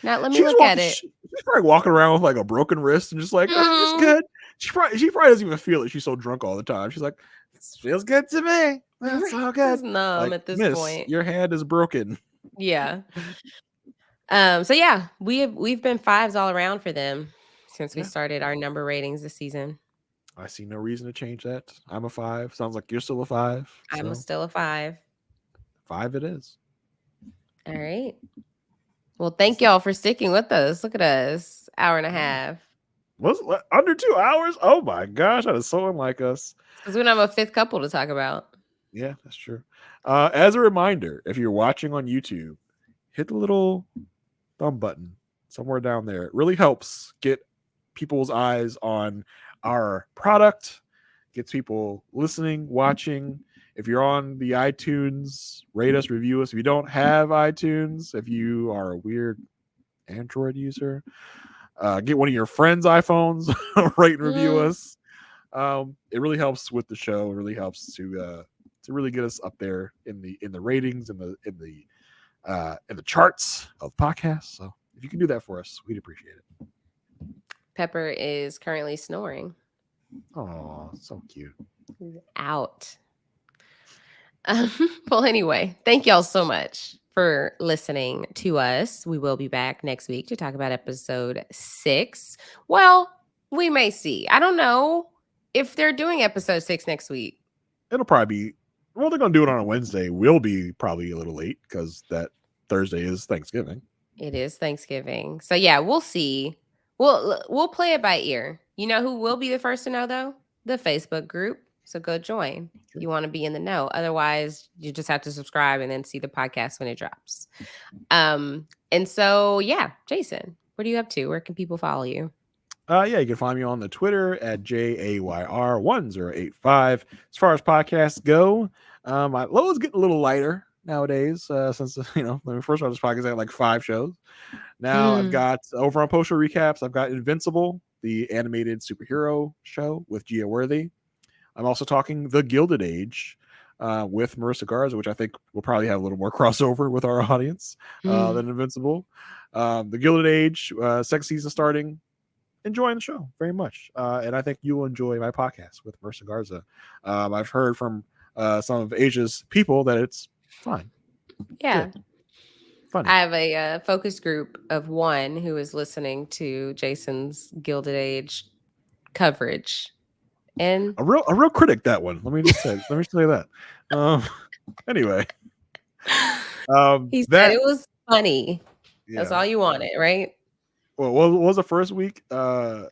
Now let me She's look at it. She's probably walking around with like a broken wrist and just like, oh, it's good. She probably doesn't even feel it. She's so drunk all the time. She's like, it feels good to me. That's all good. It's numb Like, at this miss, point. your hand is broken. Yeah. So yeah, we've been 5s all around for them since we started our number ratings this season. I see no reason to change that. I'm a 5. Sounds like you're still a 5. I'm still a 5. 5 it is. All right. Well, thank y'all for sticking with us. Look at us, hour and a half. Was under 2 hours? Oh my gosh, that is so unlike us. Because we don't have a 5th couple to talk about. Yeah, that's true. As a reminder, if you're watching on YouTube, hit the little thumb button somewhere down there. It really helps get people's eyes on our product, gets people listening, watching. If you're on the iTunes, rate us, review us. If you don't have iTunes, if you are a weird Android user, get one of your friends' iPhones, rate and review us. It really helps with the show. It really helps to really get us up there in the ratings and in the charts of podcasts. So if you can do that for us, we'd appreciate it. Pepper is currently snoring. Oh, so cute. He's out. Well, anyway, thank y'all so much for listening to us. We will be back next week to talk about episode 6. Well, we may see. I don't know if they're doing episode 6 next week. It'll probably be, well, they're going to do it on a Wednesday. We'll be probably a little late because that Thursday is Thanksgiving. It is Thanksgiving. So yeah, we'll see. We'll play it by ear. You know who will be the first to know though? The Facebook group. So go join. Okay. You want to be in the know. Otherwise, you just have to subscribe and then see the podcast when it drops. And so yeah, Jason, what are you up to? Where can people follow you? Yeah, you can find me on the Twitter at JAYR1085. As far as podcasts go, my load is getting a little lighter nowadays. Since when we first started this podcast, I had like 5 shows. Now I've got over on Post Show Recaps, I've got Invincible, the animated superhero show with Gia Worthy. I'm also talking The Gilded Age with Marissa Garza, which I think will probably have a little more crossover with our audience than Invincible. The Gilded Age, second season starting. Enjoying the show very much. And I think you will enjoy my podcast with Marissa Garza. I've heard from some of Asia's people that it's fun. Yeah. Good. Funny. I have a focus group of 1 who is listening to Jason's Gilded Age coverage. And a real critic, that one. Let me just say that. Anyway. He said it was funny. Yeah. That's all you wanted, right? Well, what was the first week? What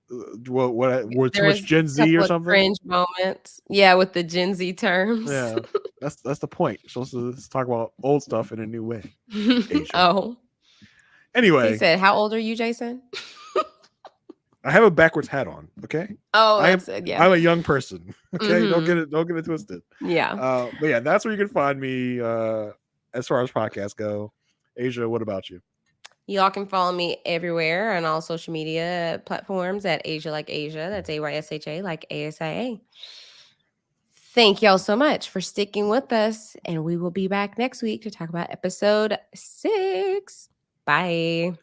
too much Gen Z or something? Cringe moments. Yeah, with the Gen Z terms. Yeah. That's the point. We're supposed to talk about old stuff in a new way. Oh. Anyway. He said, how old are you, Jason? I have a backwards hat on, okay? Oh, that's it. Yeah. I'm a young person. Okay. Don't get it twisted. Yeah. But yeah, that's where you can find me as far as podcasts go. Asia, what about you? Y'all can follow me everywhere on all social media platforms at Asia Like Asia. That's AYSHA like ASIA. Thank y'all so much for sticking with us. And we will be back next week to talk about episode 6. Bye.